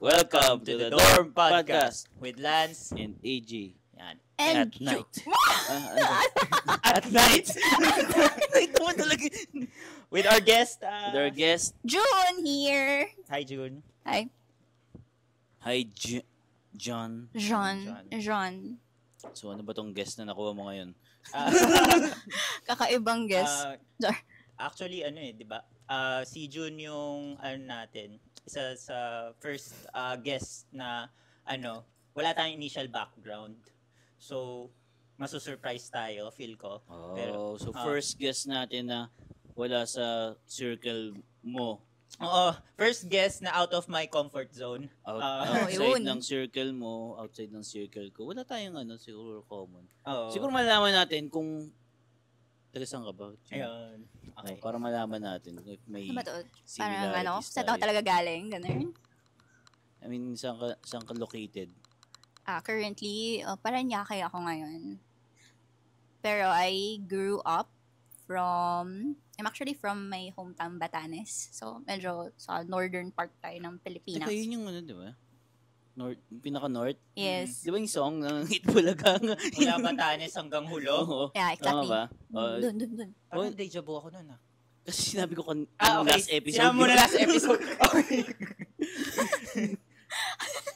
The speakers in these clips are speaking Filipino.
Welcome to the Dorm Podcast with Lance and AG. Yan. And At night. At night. Night naman talaga. With our guest. With our guest. June here. Hi, June. Hi. Hi, John. Jean. So ano ba tong guest na nakuha mo ngayon? Kakaibang guess. Actually, di ba? Si June yung natin. Isa sa first guest na wala tayong initial background. So, masusurprise tayo, feel ko. Pero, first guest natin na wala sa circle mo. Oo, first guest na out of my comfort zone. Outside ng circle mo, outside ng circle ko. Wala tayong siguro common. Siguro malaman natin kung taga-saan ka ba? Ayun. Okay. Para malaman natin if may similarities saan ako talaga galing, ganun. I mean, saan ka located? Currently, Paranaque ako ngayon. Pero I grew up I'm actually from my hometown, Batanes. So, medyo sa northern part tayo ng Pilipinas. Teka, yun yung di ba? Pinaka-north? Yes. Di ba yung song ng Itbulaga? Mula Batanes hanggang Hulo? Yeah, exactly. Tama ba? Dun. Parang deja vu ako nun Kasi sinabi ko okay. last episode. Sinabi mo na last episode. Okay.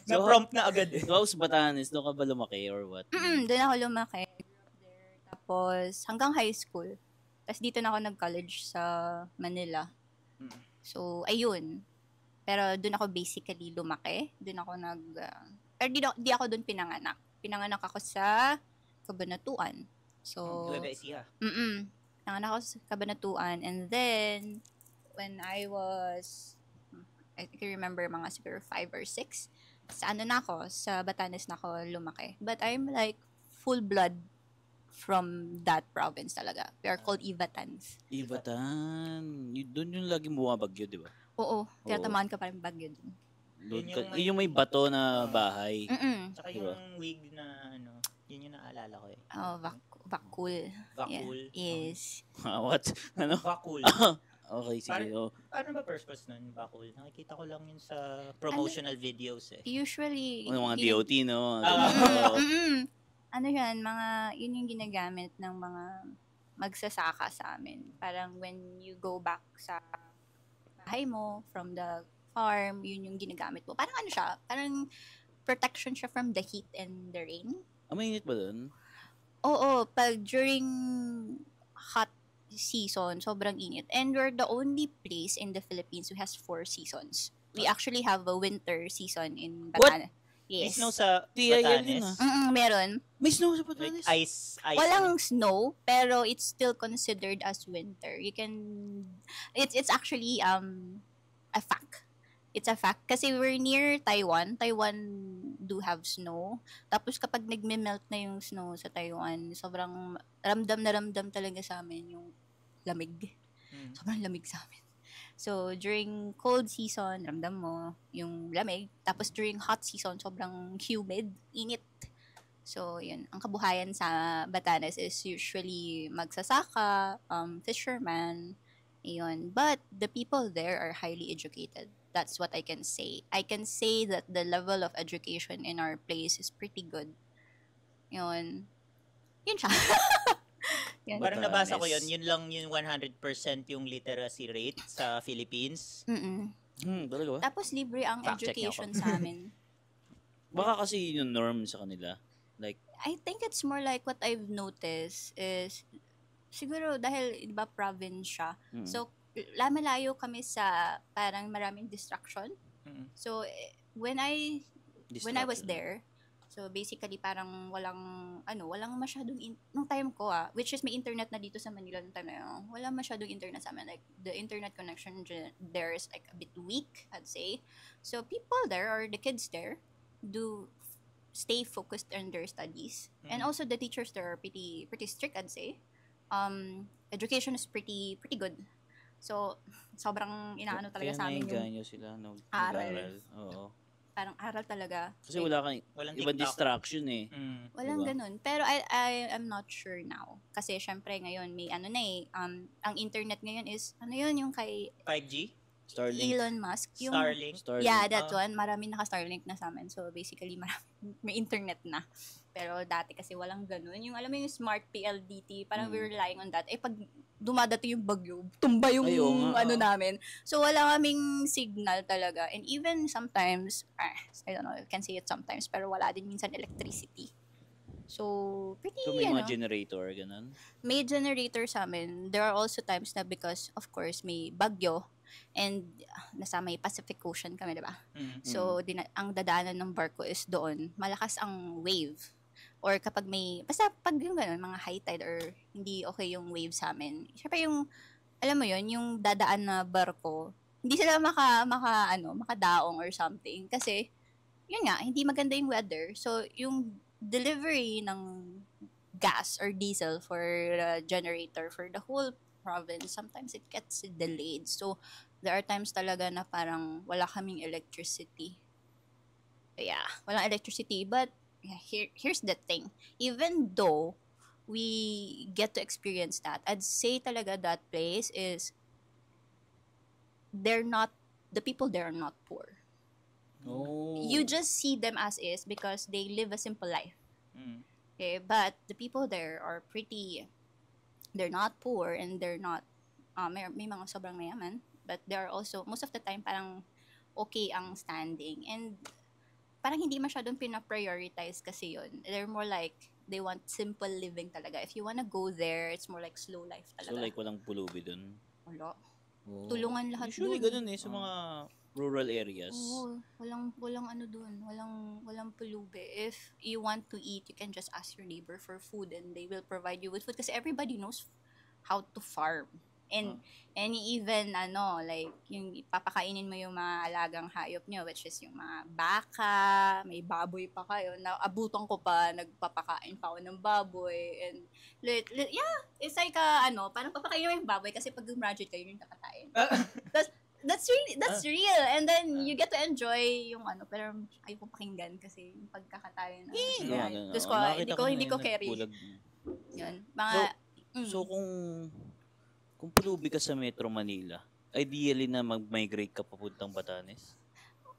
Na-prompt na agad eh. So, sa Batanes, doon ka ba lumaki or what? Doon ako lumaki. Tapos, hanggang high school. Tapos dito na ako nag-college sa Manila. So, ayun. Pero doon ako basically lumaki. Doon ako pero di ako doon pinanganak. Pinanganak ako sa Cabanatuan. So, Nueva Ecija. Pinanganak ako sa Cabanatuan. And then, when I can remember mga siguro 5 or 6, sa sa Batanes na ako lumaki. But I'm like full blood from that province talaga. We are called Ivatans. Ivatan. Doon yung laging bumabagyo, di ba? Oo. Tinatamaan ka pa rin bagyo dun. Yung may bato na bahay. Tsaka yung wig na yun yung naalala ko eh. Vakul. Vakul? Yeah. Yes. What? Vakul. Okay, sige. Paano ba purpose nun, Bakul? Nakikita ko lang yun sa promotional videos eh. Usually, mga DOT, no? yun yung ginagamit ng mga magsasaka sa amin. Parang when you go back sa bahay mo, from the farm, yun yung ginagamit mo. Parang parang protection siya from the heat and the rain. Mainit ba dun? Oo, pag during hot season, sobrang init. And we're the only place in the Philippines who has 4 seasons. We actually have a winter season in Batanes. Yes. May snow sa TIL Batanes? Meron. May snow sa Batanes? Like ice. Walang snow, pero it's still considered as winter. It's actually a fact. It's a fact. Kasi we're near Taiwan. Taiwan do have snow. Tapos kapag nagme-melt na yung snow sa Taiwan, sobrang ramdam na ramdam talaga sa amin yung lamig. Sobrang lamig sa amin. So, during cold season, ramdam mo yung lamig. Tapos during hot season, sobrang humid, init. So, yun. Ang kabuhayan sa Batanes is usually magsasaka, fisherman, yun. But the people there are highly educated. That's what I can say. I can say that the level of education in our place is pretty good. Yun. Yun siya. Yun. Parang nabasa ko yun lang yung 100% yung literacy rate sa Philippines. Talaga ba? Tapos libre ang education sa amin. Baka kasi yung norm sa kanila. Like, I think it's more like what I've noticed is, siguro dahil iba province siya. So, malayo kami sa parang maraming distraction. So, when I was there, so basically parang walang masyadong nung time ko which is may internet na dito sa Manila nung time na yun, wala masyadong internet sa amin. Like the internet connection there is like a bit weak, I'd say. So people there, or the kids there, do stay focused on their studies. And also the teachers there are pretty strict, I'd say. Education is pretty good. So sobrang inaano talaga sa amin yung sila aral. Oo. Parang aral talaga. Kasi wala kang ibang distraction eh. Walang ganun. Pero I am not sure now. Kasi syempre ngayon may ang internet ngayon is, yung kay 5G? Starlink. Elon Musk. Yung, Starlink. yeah, that one. Marami naka-Starlink na sa amin. So, basically, may internet na. Pero dati kasi walang ganun. Yung, alam mo yung smart PLDT, parang we're relying on that. Pag dumadating yung bagyo, tumba yung namin. So, wala kaming signal talaga. And even sometimes, I don't know, I can say it sometimes, pero wala din minsan electricity. So, So, may mga generator, ganun? May generator sa amin. There are also times na because, of course, may bagyo and nasa may Pacific Ocean kami, diba? So, ang dadaanan ng barko is doon. Malakas ang wave. Or kapag basta pag yung gano'n, mga high tide or hindi okay yung wave sa amin. Siyempre yung, alam mo yun, yung dadaan na barko, hindi sila makadaong or something. Kasi, yun nga, hindi maganda yung weather. So, yung delivery ng gas or diesel for generator for the whole province, sometimes it gets delayed. So, there are times talaga na parang wala kaming electricity. Yeah, walang electricity. But, here's the thing. Even though we get to experience that, I'd say talaga that place is, the people there are not poor. Oh. You just see them as is because they live a simple life. Okay, but the people there are they're not poor and they're not, may mga sobrang mayaman, but they are also, most of the time, parang okay ang standing. And parang hindi masyadong pina-prioritize kasi yun. They're more like, they want simple living talaga. If you wanna go there, it's more like slow life talaga. So, like, walang pulubi dun? Wala. Oh. Tulungan lahat Usually, dun. ganun sa mga rural areas. Oo, walang ano dun, walang pulubi. If you want to eat, you can just ask your neighbor for food and they will provide you with food kasi everybody knows how to farm. And even like yung papakainin mo yung mga alagang hayop nyo, which is yung mga baka, may baboy pa kayo. Naabutan ko pa, nagpapakain pa ako ng baboy. And it's like parang papakain mo yung baboy kasi pag graduate kayo yung kakatain. That's real. And then you get to enjoy yung pero ayoko pakinggan kasi yung pagkakatayo na. Hindi ko carry. Yun. So kung pulubi ka sa Metro Manila, ideally na mag-migrate ka papuntang Batanes?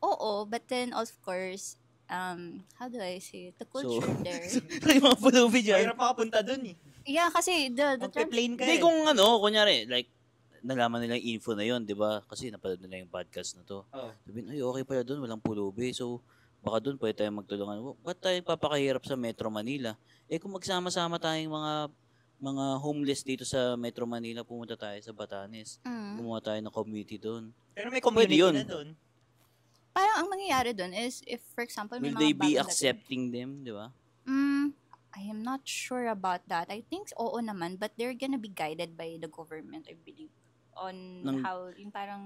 Oo, but then of course, how do I say it? The culture there. Yung mga pulubi dyan. Mayroon pa kapunta dun eh. Yeah, kasi the plane ka Hindi kung kunyari, like, nalaman nila yung info na yon, di ba? Kasi napanood nila yung podcast na to. Sabihin, okay pala doon, walang pulubi. So, baka doon pwede tayo magtulungan. Ba't tayo papakahirap sa Metro Manila? Kung magsama-sama tayong mga homeless dito sa Metro Manila, pumunta tayo sa Batanes. Gumawa tayo ng community doon. Pero may community na doon. Parang ang mangyayari doon is, if for example, may will mga they be bagong accepting them, di ba? I am not sure about that. I think oo naman, but they're gonna be guided by the government, I believe, on how, yung parang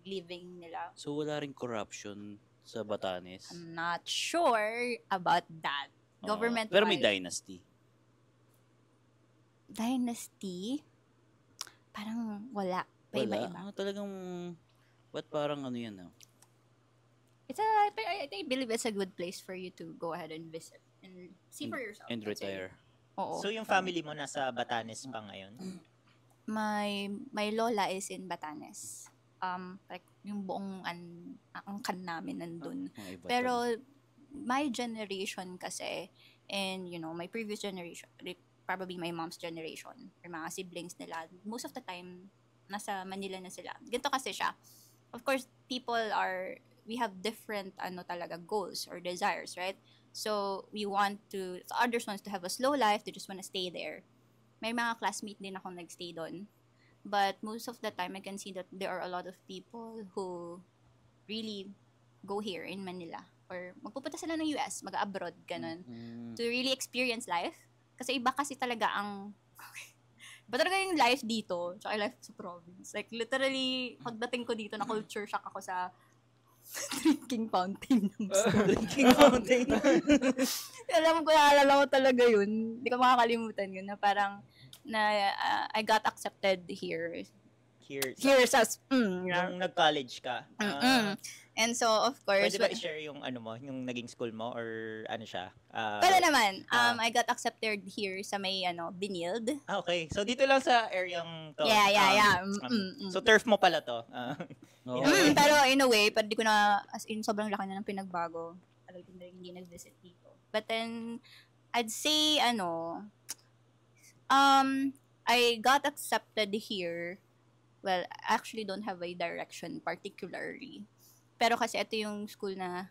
living nila. So, wala rin corruption sa Batanes? I'm not sure about that. Government pero may dynasty. Dynasty? Parang wala. Iba-iba. Talagang, ba't parang yan? I believe it's a good place for you to go ahead and visit and see for yourself. And retire. Oo. So, yung family mo nasa Batanes pa ngayon? My lola is in Batanes. Like, yung buong angkan namin nandun. Pero, my generation kasi, and my previous generation, probably my mom's generation, or mga siblings nila, most of the time, nasa Manila na sila. Ganito kasi siya. Of course, we have different, talaga, goals or desires, right? So, others wants to have a slow life, they just want to stay there. May mga classmate din akong nagstay doon. But most of the time, I can see that there are a lot of people who really go here in Manila. Or magpupunta sila ng US, mag-abroad, ganun. To really experience life. Kasi iba kasi talaga iba talaga yung life dito, tsaka life sa province. Like, literally, pagdating ko dito, na-culture shock ako sa drinking fountain. Drinking fountain. Alala ko talaga yun. Hindi ko makakalimutan yun, na parang, I got accepted here. Here Sa, nung nag-college ka. And so, of course, Pwede ba i-share yung ano mo, yung naging school mo or ano siya? pala naman, I got accepted here sa may, Binild. Okay. So, dito lang sa areang to. Yeah. So, turf mo pala to. Oo. Pero in a way, di ko na, as in, sobrang laki na ng pinagbago. Tagal ko na rin hindi nag-visit dito. But then, I'd say, I got accepted here. Well, I actually don't have a direction particularly. Pero kasi ito yung school na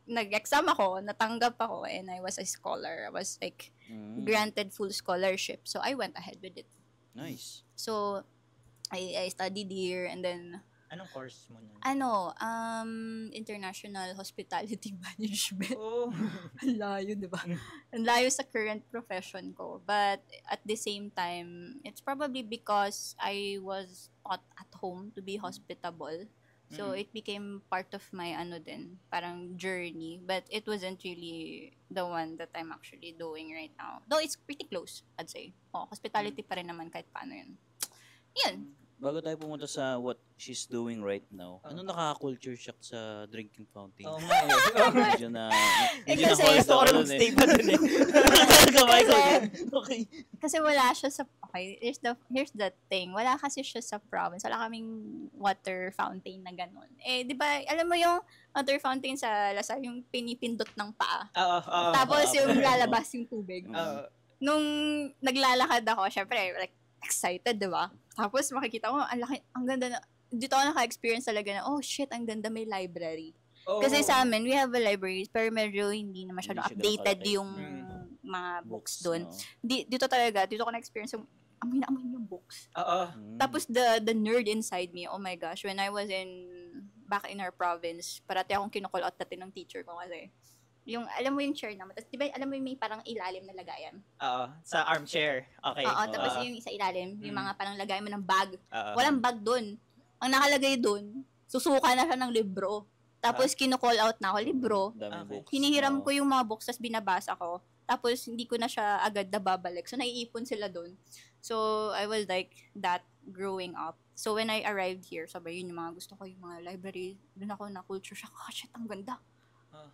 nag-exam ako, natanggap ako, and I was a scholar. I was like granted full scholarship. So I went ahead with it. Nice. So I studied here, and then Anong course mo nun? International Hospitality Management. Oh. Ang layo, di ba? Ang layo sa current profession ko. But at the same time, it's probably because I was taught at home to be hospitable. So it became part of my parang journey. But it wasn't really the one that I'm actually doing right now. Though it's pretty close, I'd say. Hospitality pa rin naman kahit paano yun. Yun. Bago tayo pumunta sa what she's doing right now, ano nakaka-culture shock sa drinking fountain? Oo nga eh. Medyo na, hindi na Kasi hold Gusto ko ako rin dun stay pa dun eh. Kamay ko. Okay. Kasi wala siya sa, okay, here's the thing. Wala kasi siya sa province. Wala kaming water fountain na ganun. Di ba, alam mo yung water fountain sa Lasal, yung pinipindot ng paa. Oo. Tapos yung lalabas yung tubig. Nung naglalakad ako, syempre, like, excited, di ba? Tapos makikita ko, ang ganda na, dito ako naka-experience talaga na, oh shit, ang ganda, may library. Kasi sa amin, we have a library, pero medyo hindi na masyadong Hindi siya updated kalaki. yung mga books doon. No? Dito ko na-experience yung, amoy na amoy yung books. Oo. Tapos the nerd inside me, oh my gosh, when I was back in our province, parati akong kinukul out natin ng teacher ko kasi, yung, alam mo yung chair naman, tapos di ba, alam mo yung may parang ilalim na lagayan? Oo. Sa armchair. Okay. Oo, tapos yung isa ilalim, yung mga parang lagayan mo ng bag. Oo. Walang bag dun. Ang nakalagay dun, susuka na siya ng libro. Tapos kino-call out na ako, libro. Daming books. Hinihiram ko yung mga books, tapos binabasa ko. Tapos hindi ko na siya agad nababalik. So naiipon sila dun. So I was like that growing up. So when I arrived here, sabay yun yung mga gusto ko, yung mga library. Dun ako na culture shock. Shit, ang ganda.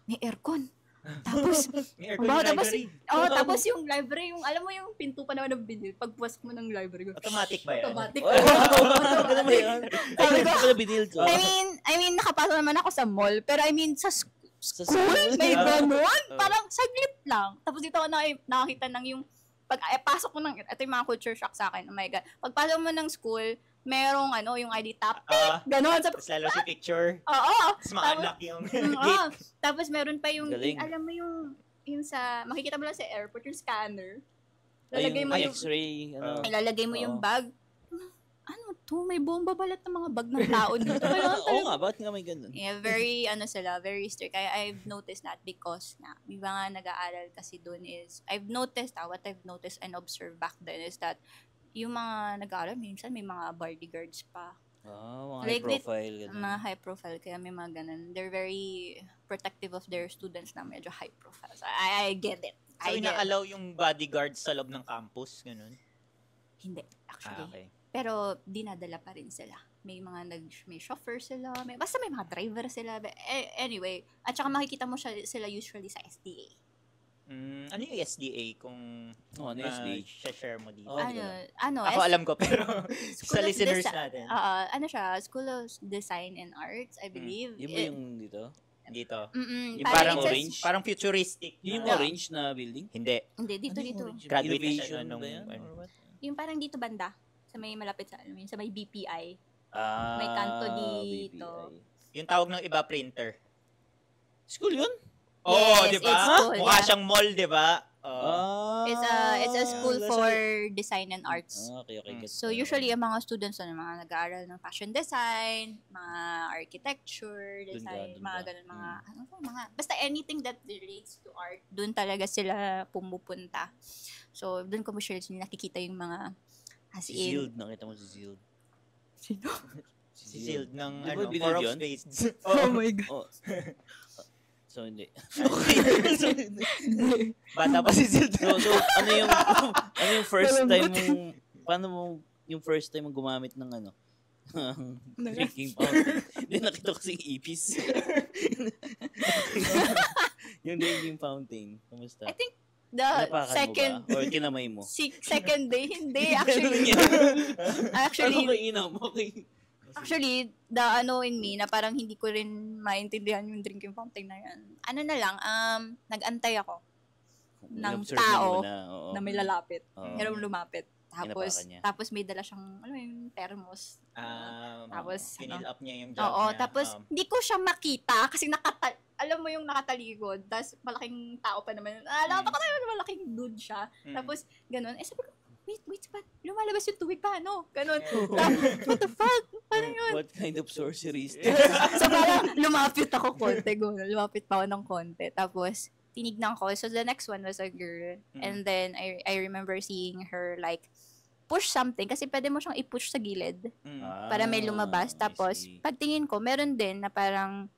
May aircon. Tapos, tapos yung library, yung, alam mo yung pinto pa naman ng binil, pagpuas mo ng library. Automatic ba yan? Automatic. Sabi ko, I mean, nakapasok naman ako sa mall, pero sa school, may ganun. Parang saglit lang. Tapos dito ako nakakita ng yung, pasok mo ng, ito yung mga culture shock sa akin, oh my God. Pagpasok mo ng school, merong yung ID tap, ganon. Tapos lalo si picture. Oo. Tapos ma-unlock yung Oo. Tapos meron pa yung, Galing. alam mo yung sa, makikita mo lang sa airport, yung scanner. Ay, Lalagay mo yung yung, x-ray. ilalagay mo yung bag. Ano to? May bomba balat ng mga bag ng tao dito. Oo nga, bakit nga may ganun? Yeah, very, very strict. I've noticed that because may mga nag-aaral kasi doon is, what I've noticed and observed back then is that yung mga nag-aaral, minsan may mga bodyguards pa. Mga Like, high profile. Ganun. Mga high profile, kaya may mga ganun. They're very protective of their students na medyo high profile. So, I get it. So, ina-allow yung bodyguards sa loob ng campus, ganun? Hindi, actually. Okay. Pero, dinadala pa rin sila. May mga may chauffeur sila, basta may mga driver sila. Anyway, at saka makikita mo sila usually sa SDA. Ano yung SDA kung ano yung SDA? share mo dito? Ako alam ko, pero sa listeners natin. Siya, School of Design and Arts, I believe. Yun ba yung dito? Dito. Yung parang orange? Parang futuristic. Yung orange na building? Hindi. Hindi, dito. Graduate na Innovation siya nung... ba yan? Yung parang dito banda, sa may malapit sa may BPI. Ah, May kanto dito. BPI. Yung tawag ng iba, printer. School yun? Oo, di Yes, ba? it's school, Mukha yeah. siyang mall, di ba? It's a school for design and arts. Okay. So usually ang mga students mga nag-aaral ng fashion design, mga architecture, design, Dun mga ka. ganun, mga basta anything that relates to art, doon talaga sila pumupunta. So doon ko usually nakikita yung mga as Si in. Zild, nakita mo si Zild. Sino? Si Zild ng Di ba binil Four of yun? Spades. Oh my God. Oh. So, hindi. Bata pa si Zild. So, ano yung first time mong, paano mo, yung first time mong gumamit ng Drinking fountain. Hindi, nakita ko kasing ipis. Yung drinking fountain. Kamusta? I think the Napakan second mo ba? Or kinamay mo? second day, hindi actually. Actually, the in me na parang hindi ko rin maintindihan yung drinking fountain na yan. Ano na lang, nag-antay ako ng tao na may lalapit. Merong lumapit. Tapos may dala siyang, yung thermos. Tapos, fill up niya yung job niya. Tapos, hindi ko siya makita kasi alam mo yung nakataligod, tapos malaking tao pa naman. Alam ko na malaking dude siya. Tapos, ganun. Sabi ko, wait, lumalabas yung tubig pa, no? Ganun. What the fuck? Parang yun. What kind of sorcery is this? So, parang lumapit ako konti. Lumapit pa ako ng konti. Tapos, tinignan ko. So, the next one was a girl. And then, I remember seeing her, like, push something. Kasi pwede mo siyang i-push sa gilid. Para may lumabas. Tapos, pagtingin ko, meron din na parang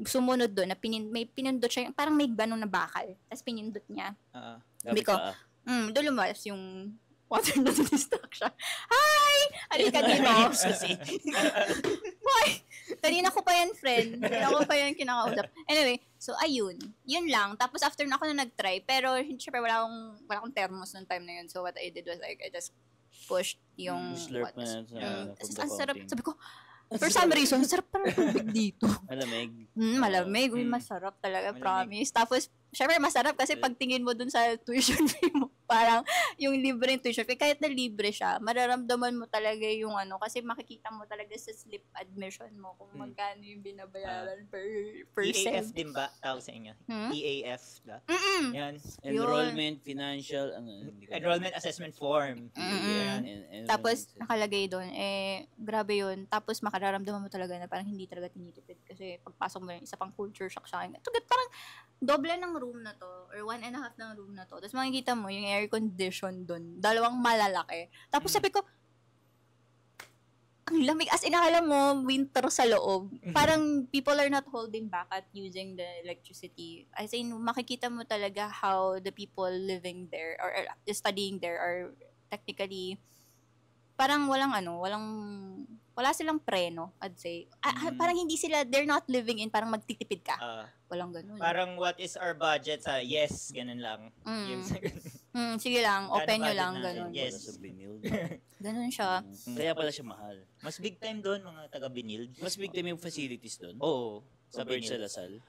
sumunod doon, na may pinindot siya, parang may ganun na bakal. Tapos, pinindot niya. Sabi ko, doon lumabas yung water na distract siya. Hi! Halika dito. Boy! Kanina ko pa yan, friend. Kanina ko pa yan kinakausap. Anyway, so ayun. Yun lang. Tapos after na ako na nag-try, pero syempre wala akong thermos noong time na yun. So what I did was like, I just pushed yung slurp na ang sarap. Sabi ko, for some reason, sarap parang tubig dito. Malamig. Malamig. Masarap talaga, promise. Tapos, syempre masarap kasi pagtingin mo dun sa tuition fee mo, parang yung libre yung tuition fee, kahit na libre siya, mararamdaman mo talaga yung kasi makikita mo talaga sa slip admission mo kung magkano yung binabayaran per sem. EAF din ba tawag sa inyo? EAF ba? Yan. Enrollment, financial, enrollment assessment form. Yan. Tapos, nakalagay doon, grabe yun. Tapos, makaramdaman mo talaga na parang hindi talaga tinitipid kasi pagpasok mo yung isa pang culture shock sa akin. Ito, parang doble ng room na to or 1.5 ng room na to. Tapos makikita mo yung air condition doon. 2 malalaki. Tapos sabi ko, ang lamig. As in, alam mo, winter sa loob. Parang people are not holding back at using the electricity. As in, makikita mo talaga how the people living there or studying there are technically parang wala silang preno, I'd say. Parang hindi sila, they're not living in, parang magtitipid ka. Walang ganun. Parang what is our budget sa yes, ganun lang. Sige lang, open nyo lang, ganun. Yes. Ganun siya. Kaya pala siya mahal. Mas big time doon, mga taga-Binild. Mas big time yung facilities doon? Oo. Sa Binild. Sa Lasal?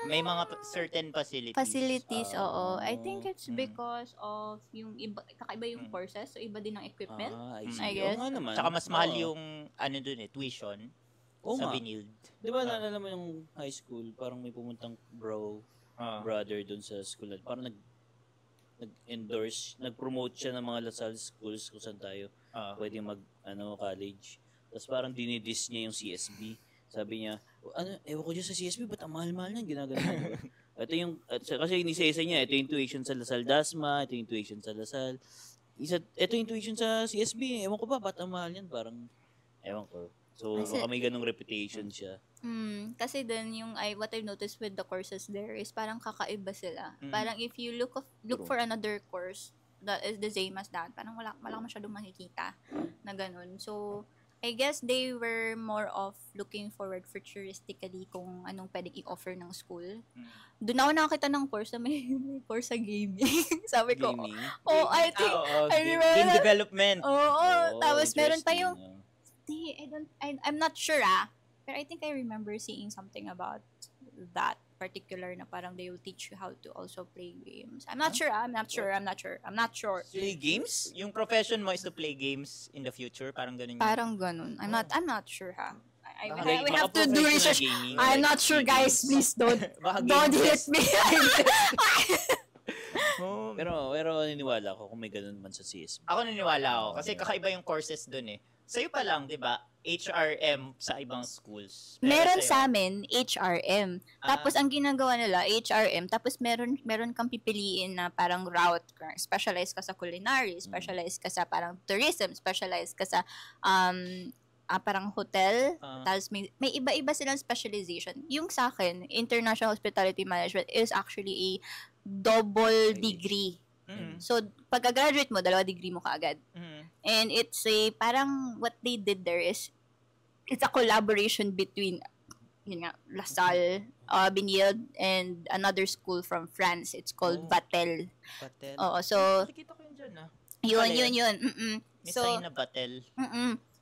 May mga certain facilities. Facilities, oo. I think it's because of yung kakaiba yung courses, so iba din ang equipment. I guess. Oo nga naman. Tsaka mas mahal yung doon tuition sa Binild. Di ba naalala mo yung high school, parang may pumuntang brother doon sa school. Parang nag-endorse, nag-promote siya ng mga Lasal schools kung saan tayo pwede college. Tapos parang dinidis niya yung CSB. Sabi niya, ewan ko dyan sa CSB, ba't ang mahal-mahal niyan? Ginagano. Ito yung, kasi inisa-isa niya, ito yung tuition sa Lasal Dasma, ito yung tuition sa Lasal. Ito yung tuition sa CSB, ewan ko ba, ba't ang mahal niyan? Parang, ewan ko. So, baka may ganong reputation siya. Kasi then, what I've noticed with the courses there is parang kakaiba sila. Parang if you look for another course that is the same as that, parang wala masyadong makikita na ganun. So, I guess they were more of looking forward futuristically kung anong pwedeng i-offer ng school. Doon ako nakakita ng course na may course sa gaming. Sabi ko, I think, I remember game development. Tapos meron pa yung, I'm not sure pero I think I remember seeing something about that particular na parang they will teach you how to also play games. I'm not sure. Play games? Yung profession mo is to play games in the future? Parang ganun. Parang ganun. I'm not sure we have to do research. I'm not sure, guys. Please don't hit me. Pero naniniwala ako kung may ganun man sa CSB. Ako naniniwala ako kasi kakaiba yung courses dun eh. Sa'yo pa lang, di ba? HRM sa ibang schools. Meron sa amin, HRM. Tapos, ang ginagawa nila, HRM. Tapos, meron kang pipiliin na parang route. Specialized ka sa culinary, specialized ka sa parang tourism, specialized ka sa parang hotel. Tapos, may iba-iba silang specialization. Yung sa akin, International Hospitality Management is actually a double degree. Mm. So, pagka-graduate mo, 2 degree mo kaagad. And it's parang what they did there is, it's a collaboration between, yun nga, LaSalle, Benilde, and another school from France. It's called Vatel. Batel. Oo, so, Nakikita ko yun dyan, ah. yun. May So, sign na Batel.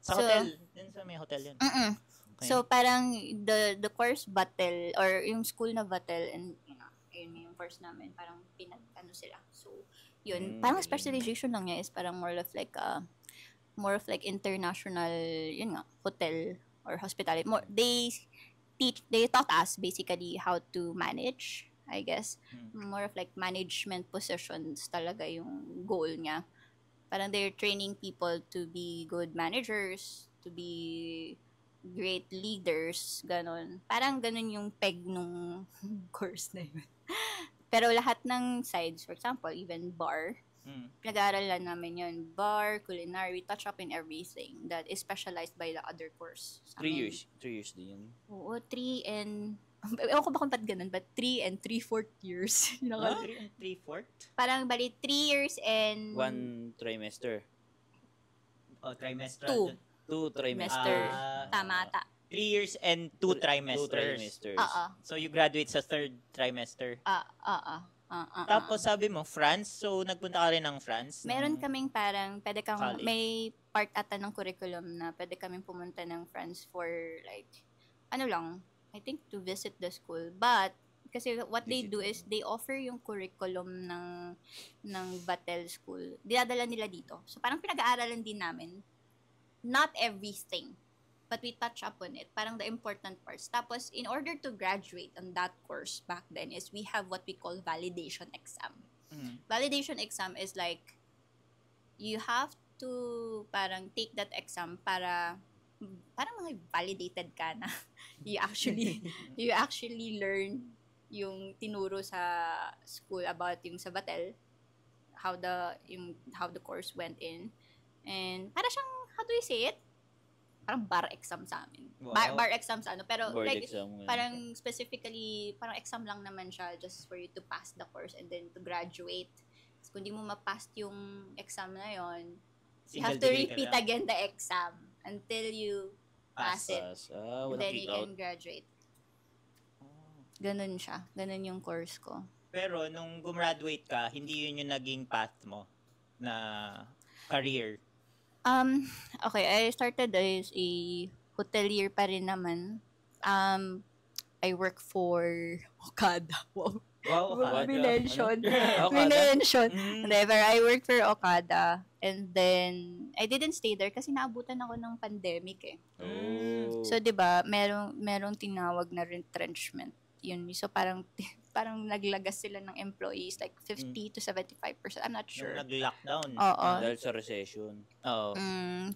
Sa So, hotel. Dun sa may hotel yun. Okay. So, parang the course Vatel, or yung school na Vatel, and yun yung course namin, parang sila. So, yun, parang specialization lang niya is parang more of like international, yun nga, hotel or hospitality. They taught us basically how to manage, I guess. More of like management positions talaga yung goal niya. Parang they're training people to be good managers, to be great leaders, ganon. Parang ganon yung peg nung course na yun. Pero lahat ng sides, for example, even bar, pinag-aaralan namin yun. Bar, culinary, touch up in everything that is specialized by the other course. 3 years. 3 years din yun. Oo, 3 and... Ewan ko ba kung ba't ganun, but 3 and 3/4 years. 3 and 3/4? Parang bali 3 years and... 1 trimester. Trimester. 2 trimester. Semester. Tama ata. 3 years and 2 trimesters. 2 trimesters. So, you graduate sa 3rd trimester. Tapos, sabi mo, France. So, nagpunta ka rin ng France? Meron kaming parang, pwede kang, College. may part ata ng curriculum na pwede kaming pumunta ng France for like, I think to visit the school. But, kasi what they do is, they offer yung curriculum ng Batel School. Dinadala nila dito. So, parang pinag-aaralan din namin. Not everything. But we touch upon it. Parang the important parts. Tapos, in order to graduate on that course back then is we have what we call validation exam. Validation exam is like, you have to parang take that exam parang mga validated ka na. you actually learn yung tinuro sa school about yung sa Batel, how the course went in. And para siyang, how do you say it? Parang bar exam sa amin. Wow. Bar exam sa ano. Pero Board like, exam nga. parang specifically, parang exam lang naman siya just for you to pass the course and then to graduate. So, kung di mo ma-pass yung exam na yon, you have to repeat again the exam until you pass it. And then you can graduate. Ganun siya. Ganun yung course ko. Pero, nung gumraduate ka, hindi yun yung naging path mo na career. Okay, I started as a hotelier pa rin naman. I work for Okada. Wow. Okada. Minention. Okada? Whenever I work for Okada. And then, I didn't stay there kasi naabutan ako ng pandemic eh. Oh. So, di ba, merong tinawag na retrenchment. Yun. So, parang naglagas sila ng employees like 50 to 75%. I'm not sure. Nung nag-lockdown. Oo. Dahil sa recession. Oo.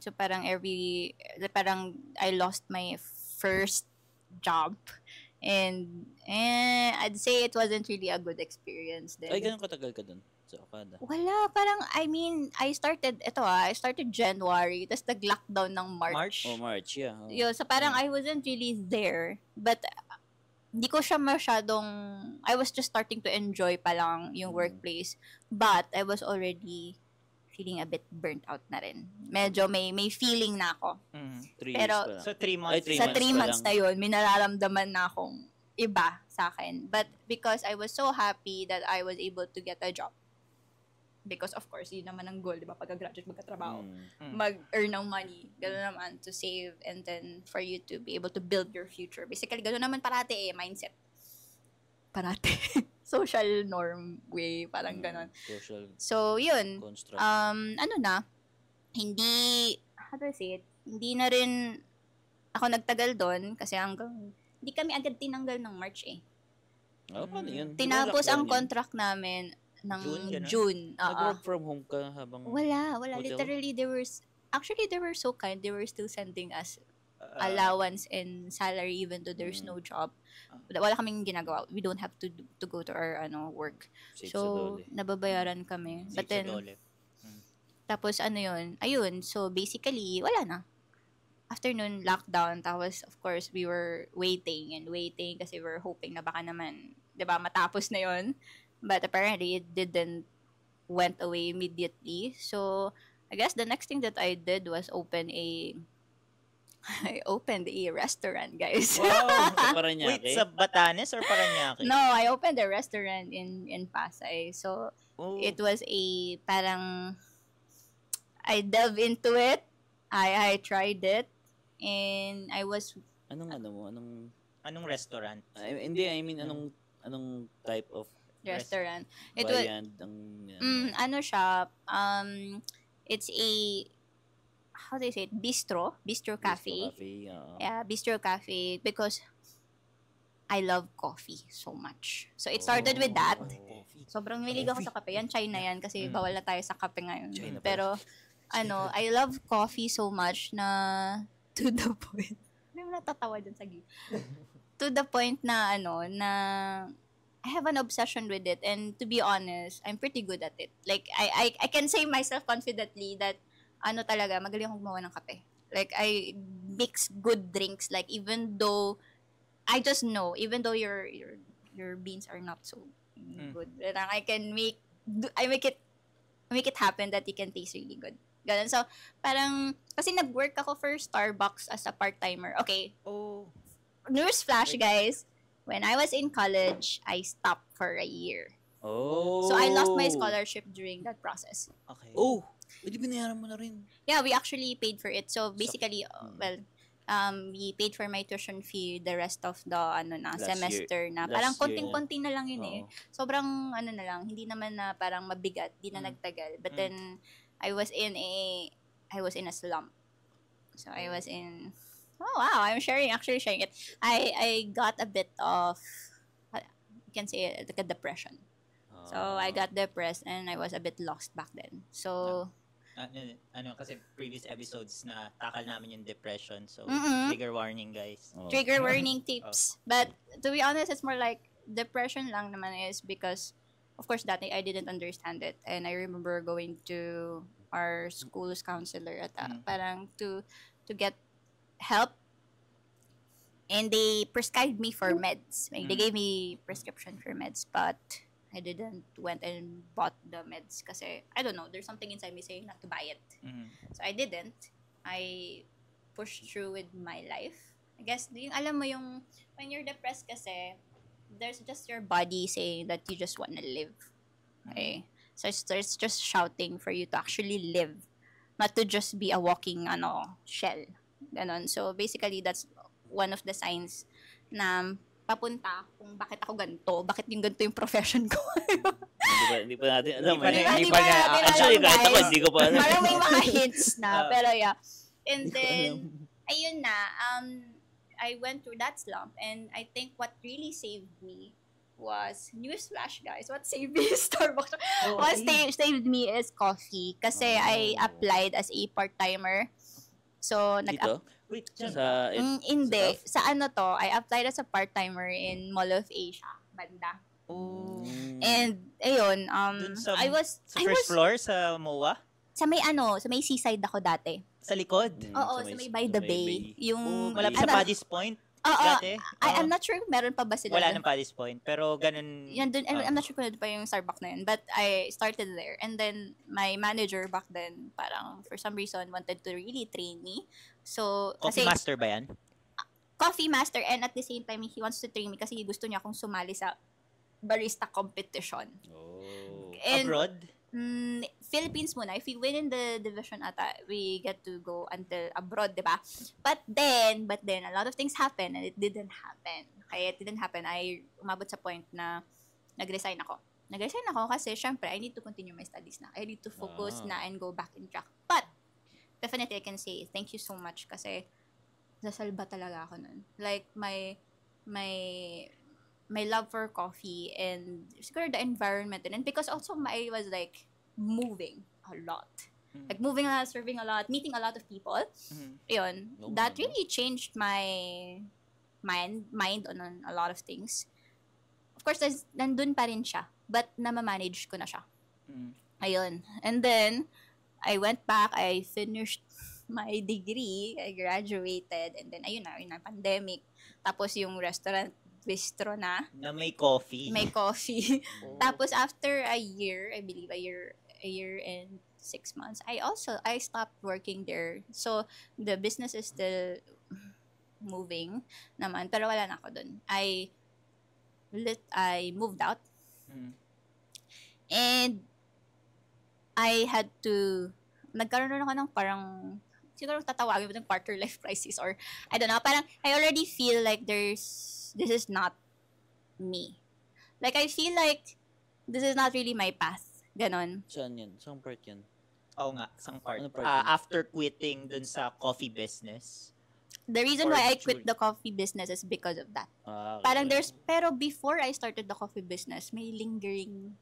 So parang I lost my first job. And I'd say it wasn't really a good experience then. Ay, ganun katagal ka dun sa Okada? Wala, parang, I started January, tapos nag-lockdown ng March. Oh, March, yeah. Oh. Yun, so parang I wasn't really there. But, hindi ko siya masyadong, I was just starting to enjoy pa lang yung workplace. But, I was already feeling a bit burnt out na rin. Medyo may feeling na ako. 3 Pero, years pa lang. So, 3 months. Ay, 3 sa months 3 pa months lang. na yun, may nararamdaman na akong iba sa akin. But because I was so happy that I was able to get a job. Because of course, yun naman ang goal, di ba? Pagka-graduate, magkatrabaho. Mag-earn ng money. Gano'n naman, to save and then for you to be able to build your future. Basically, gano'n naman parati mindset. Parati. Social norm way, parang gano'n. Social So, yun. construct. How do I say it? Hindi na rin ako nagtagal doon kasi hindi kami agad tinanggal ng March eh. Paano yun? Tinapos Lockdown ang yun. contract namin ng June, June. Nag-work from home ka habang... Wala. hotel? Literally, they were so kind. They were still sending us allowance and salary even though there's no job. Wala kaming ginagawa. We don't have to go to our work. Safe sa So, dole. nababayaran kami. But then, Dole. tapos ayun. So, basically, wala na. After nun, lockdown. Tapos, of course, we were waiting kasi we were hoping na baka naman, di ba, matapos na yun. But apparently, it didn't went away immediately. So I guess the next thing that I did was I opened a restaurant, guys. Wow! Sa Wait, Paranaque? sa Batanes or Paranaque? No, I opened a restaurant in Pasay. So Oh. it was a parang I delved into it. I tried it and I was Anong ano mo? Anong Anong restaurant? hindi, I mean anong type of restaurant. It was variant ang ano siya, it's a, how do you say it? Bistro cafe. Cafe, Yeah, bistro cafe because I love coffee so much. So it started with that. Sobrang milig ako sa kape. Yan, China yan kasi bawal na tayo sa kape ngayon. China pala. Pero I love coffee so much na to the point. May natatawa dun sa to the point na na I have an obsession with it, and to be honest, I'm pretty good at it. Like I can say myself confidently that talaga magaling akong gumawa ng kape. Like I mix good drinks, like even though I just know even though your beans are not so good, I can make it happen that it can taste really good. Ganun. So, parang, kasi nag-work ako for Starbucks as a part-timer. Okay, Oh. news flash, guys. When I was in college, I stopped for a year. Oh. So, I lost my scholarship during that process. Okay. Oh, hindi binayaran mo na rin. Yeah, we actually paid for it. So, basically, we paid for my tuition fee the rest of the Last semester na. Last Parang year konting-konti na lang yun eh. Oo. Sobrang na lang, hindi naman na parang mabigat, di na nagtagal. But then I was in a slump. So I was in I'm actually sharing it. I got a bit of, you can say it, like a depression. So I got depressed and I was a bit lost back then. So Kasi previous episodes na takal namin yung depression. So, Mm-mm. trigger warning, guys. Oh. trigger warning tips. But to be honest, it's more like depression lang naman is because, of course, that I didn't understand it. And I remember going to our school's counselor at parang to get help. And they prescribed me for meds. Like, they gave me prescription for meds, but I didn't went and bought the meds kasi, I don't know, there's something inside me saying not to buy it. So I didn't. I pushed through with my life. I guess, yung alam mo yung, when you're depressed kasi, there's just your body saying that you just wanna live. Okay? So it's just shouting for you to actually live. Not to just be a walking, shell. Ganon. So basically, that's one of the signs na papunta kung bakit ako ganito, bakit yung ganito yung profession ko. Hindi pa natin alam. Hindi pa natin Actually, alam, kahit ako, guys. hindi ko pa alam. Parang may mga hints na, pero yeah. And then, ayun na, I went through that slump, and I think what really saved me was, newsflash guys, what saved me is Starbucks. What saved me is coffee. Kasi I applied as a part-timer. So, Dito? Wait, Sa hindi. Sa I applied as a part-timer in Mall of Asia, banda. Oh. And, ayun, Dun sa, I was first floor sa MOA? sa may seaside ako dati. Sa likod? Oo, sa may by the bay. Yung, Malapit sa Paddy's Point? Oo, Dati? I'm not sure kung meron pa ba sila. Wala dun. ng Paddy's Point. Pero ganun. Yan dun, I'm not sure kung nandun pa yung Starbucks na yun. But I started there. And then, my manager back then, parang, for some reason, wanted to really train me. So, Coffee kasi, master ba yan? coffee master, and at the same time, he wants to train me kasi gusto niya akong sumali sa barista competition. Oh. And, Abroad? Philippines muna. If we win in the division ata, we get to go until abroad, di ba? But then, a lot of things happen and it didn't happen. Kaya it didn't happen. Umabot sa point na nag-resign ako. Nag-resign ako kasi, syempre, I need to continue my studies na. I need to focus na and go back in track. But, definitely, I can say, thank you so much kasi nasalba talaga ako nun. Like, my love for coffee and siguro the environment and because also I was like moving a lot. Like moving a lot, serving a lot, meeting a lot of people. Yun, that really changed my mind on a lot of things. Of course, nandun pa rin siya, but namamanage ko na siya. Ayun. And then, I went back, I finished my degree, I graduated, and then ayun na, pandemic. Tapos yung restaurant bistro na. Na may coffee. May coffee. Oh. Tapos after a year, I believe a year and 6 months, I stopped working there. So the business is still moving naman, pero wala na ako dun. I moved out, and I had to nagkaroon na ako ng parang siguro tatawagin mo ng quarter life crisis, or I don't know, parang I already feel like this is not me. Like I feel like this is not really my path. Ganon. Saan yan? Saan part yan? Oo nga, isang part. Ano part yun? After quitting dun sa coffee business. The reason Or why I truly- quit the coffee business is because of that. Okay. Parang pero before I started the coffee business, may lingering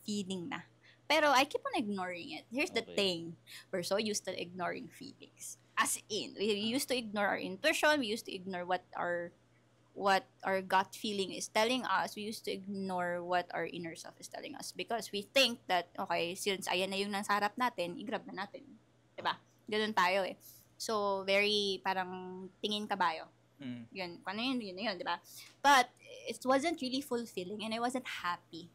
feeling na. Pero I keep on ignoring it. Here's the Okay. thing. We're so used to ignoring feelings. As in, we used to ignore our intuition, we used to ignore what our gut feeling is telling us. We used to ignore what our inner self is telling us because we think that, okay, since ayan na yung nasa harap natin, i-grab na natin. Diba? Ganun tayo eh. So, very parang tingin kabayo. Yun. Kung ano yun na yun, diba? But, it wasn't really fulfilling and I wasn't happy.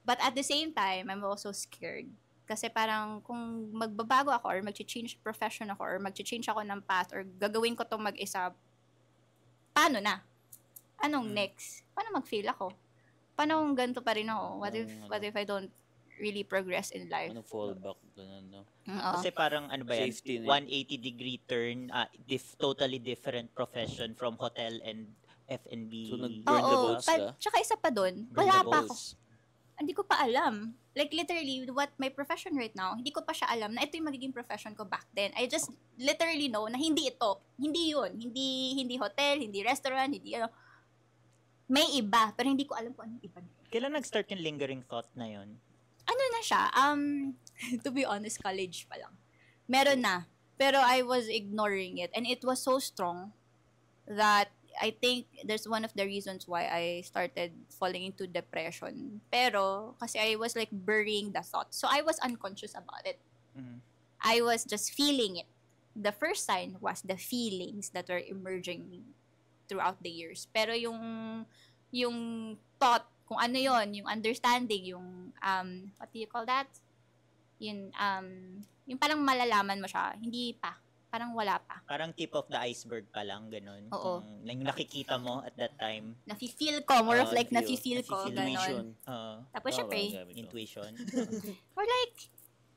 But at the same time, I'm also scared. Kasi parang kung magbabago ako or mag-change profession ako or mag-change ako ng path or gagawin ko itong mag-isa, paano na? Anong next? Paano mag-fail ako? Paano kung ganito pa rin ako? What if I don't really progress in life? Ano fallback? Ganun, no? Oo. Kasi parang ano ba yan? Safety na 180-degree turn, totally different profession from hotel and F&B. So, nag-burn the Oo. boats ka? Tsaka isa pa dun, Burn wala the pa ako. Balls. Hindi ko pa alam. Like literally, what my profession right now, hindi ko pa siya alam na ito yung magiging profession ko back then. I just literally know na hindi ito. Hindi yun. Hindi hotel, hindi restaurant, hindi ano. May iba, pero hindi ko alam kung anong iba. Kailan nag-start yung lingering thought na yun? Ano na siya? To be honest, college pa lang. Meron na. Pero I was ignoring it. And it was so strong that I think there's one of the reasons why I started falling into depression. Pero, kasi I was like burying the thoughts. So, I was unconscious about it. I was just feeling it. The first sign was the feelings that were emerging throughout the years. Pero yung thought, kung ano yon, yung understanding, yung, what do you call that? Yung parang malalaman mo siya, hindi pa. Parang wala pa. Parang tip of the iceberg pa lang, ganun. Oo. Yung nakikita mo at that time. Nafe-feel ko, more of Ah, like feel. nafe-feel ko, Intuition. ganon. Tapos syempre, Intuition. or like,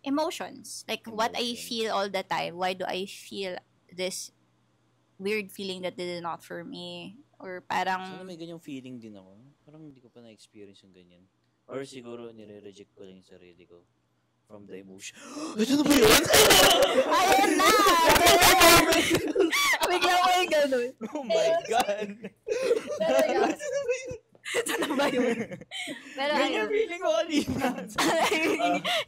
emotions. Like, what I Emotions. feel all the time. Why do I feel this weird feeling that this is not for me? Or parang, Sana may ganyang feeling din ako. Parang hindi ko pa na-experience yung ganyan. Or siguro nire-reject ko lang yung sarili ko from the emotion. Ito na ba yun? ayun na! Bigla ko yung ganun. Oh my God! Ito na ba yun? Pero ayun. feeling ko kanina.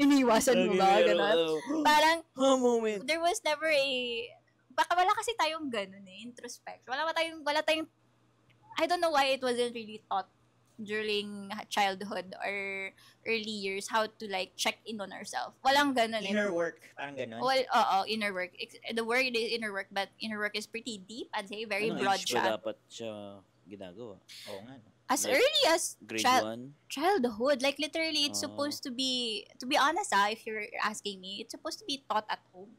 Iniwasan mo ba? Ganon. Parang, Moment. there was never baka wala kasi tayong ganun introspect. Wala tayong, I don't know why it wasn't really taught during childhood or early years how to like check in on ourselves. Walang ganun. Inner work, parang ganun. Well, inner work. The word is inner work, but inner work is pretty deep. I'd say very Anong broad age ba siya. dapat siya ginagawa? Oo nga. No? As Like, early as Grade 1? childhood. Like literally, it's Oh. supposed to be honest, if you're asking me, it's supposed to be taught at home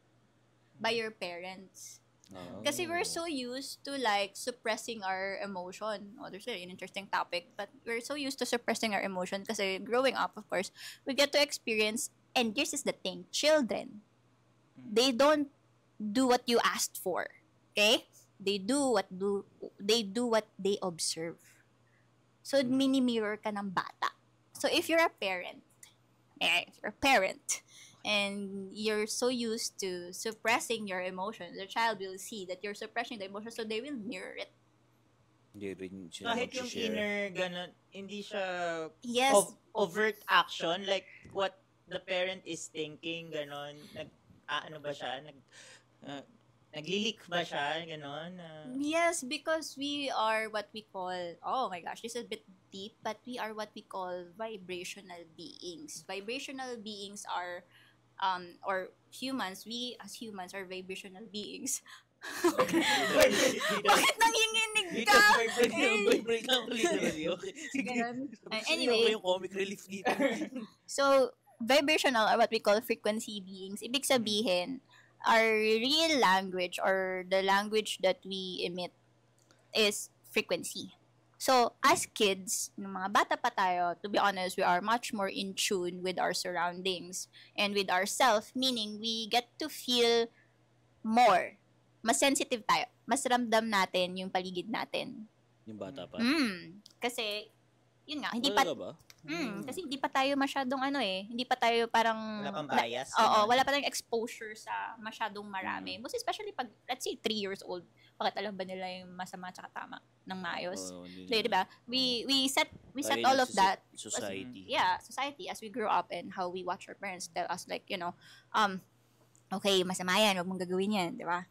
by your parents. Oh. Kasi we're so used to like suppressing our emotion. Oh, there's an interesting topic, but we're so used to suppressing our emotion kasi growing up, of course, we get to experience, and this is the thing, children, they don't do what you asked for. Okay? They do what they observe. So, mini-mirror ka ng bata. So, if you're a parent, and you're so used to suppressing your emotions, the child will see that you're suppressing the emotions, so they will mirror it. Hindi rin siya Kahit yung mag-share. inner, ganun, hindi siya Yes. overt action, like what the parent is thinking, ganun, ano ba siya, naglilik ba siya, ganun. Yes, because we are what we call, oh my gosh, this is a bit deep, but we are what we call vibrational beings. Vibrational beings are, or humans, we as humans are vibrational beings. Bakit nanginginig ka? Break lang literally. Okay. Sige. Anyway. Yung comic relief dito. So, vibrational are what we call frequency beings. Ibig sabihin, our real language or the language that we emit is frequency. So, as kids, nung mga bata pa tayo, to be honest, we are much more in tune with our surroundings and with ourselves, meaning we get to feel more. Mas sensitive tayo. Mas ramdam natin yung paligid natin. Yung bata pa. Kasi, yun nga, Ba? kasi hindi pa tayo masyadong hindi pa tayo parang Wala pang bias. wala pa tayong exposure sa masyadong marami. Most especially pag let's say 3 years old, bakit alam ba nila yung masama at tama ng maayos? So, di ba? We set all of that Society. society as we grow up and how we watch our parents tell us like, okay, masama yan, wag mong gagawin yan, di ba?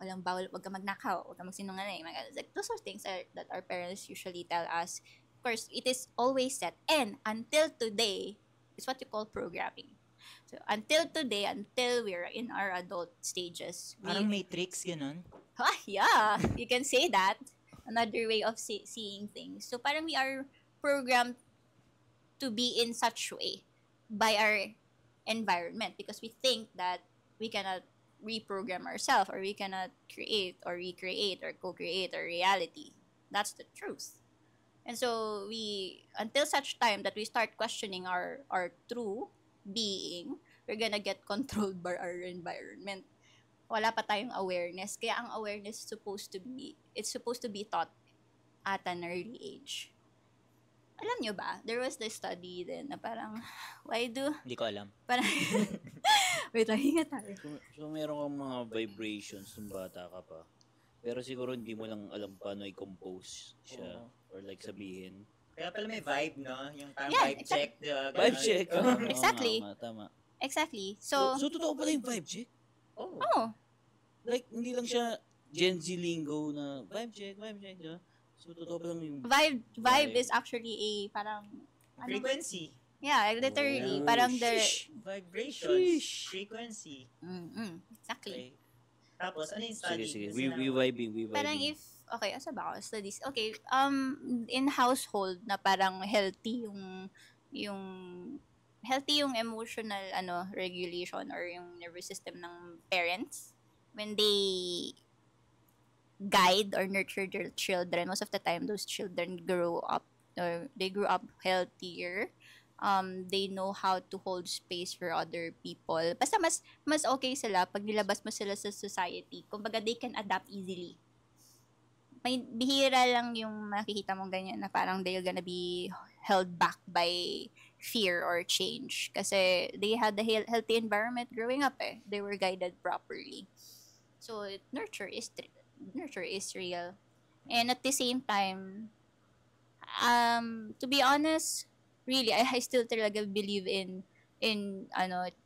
Walang bawal, wag ka magnakaw, wag ka magsinungaling. Like, those are things that our parents usually tell us. Of course, it is always set. And until today, it's what you call programming. So, until today, until we're in our adult stages. Parang Matrix, ganun. Yeah, you can say that. Another way of seeing things. So, parang we are programmed to be in such way by our environment because we think that we cannot reprogram ourselves or we cannot create or recreate or co-create our reality. That's the truth. And so until such time that we start questioning our true being, we're gonna get controlled by our environment. Wala pa tayong awareness. Kaya ang awareness supposed to be taught at an early age. Alam nyo ba, there was this study din na parang, Hindi ko alam. Parang, wait lang, hinga tayo. So meron kang mga vibrations nung bata ka pa. Pero siguro hindi mo lang alam paano i-compose siya. Or like sabihin. Kaya pala may vibe, no? Yung parang vibe exactly. check. Vibe check. Exactly. Tama. Exactly. So totoo pala yung vibe check? Oh. Like, hindi lang siya Gen Z lingo na vibe check, diba? So, totoo pa lang yung... Vibe is actually a parang... Frequency. Yeah, literally. Parang Vibrations. Frequency. Exactly. Okay. Tapos, ano yung study? Sige. We vibing. Parang okay, asa ba ako? Studies. Okay, in household na parang healthy yung emotional regulation or yung nervous system ng parents when they guide or nurture their children. Most of the time, those children grow up healthier. They know how to hold space for other people. Basta mas okay sila pag nilabas mo sila sa society. Kumbaga, they can adapt easily. May bihira lang yung makikita mong ganyan na parang they're gonna be held back by fear or change. Kasi they had a healthy environment growing up eh. They were guided properly. So, nurture is real. And at the same time, to be honest, really, I still talaga believe in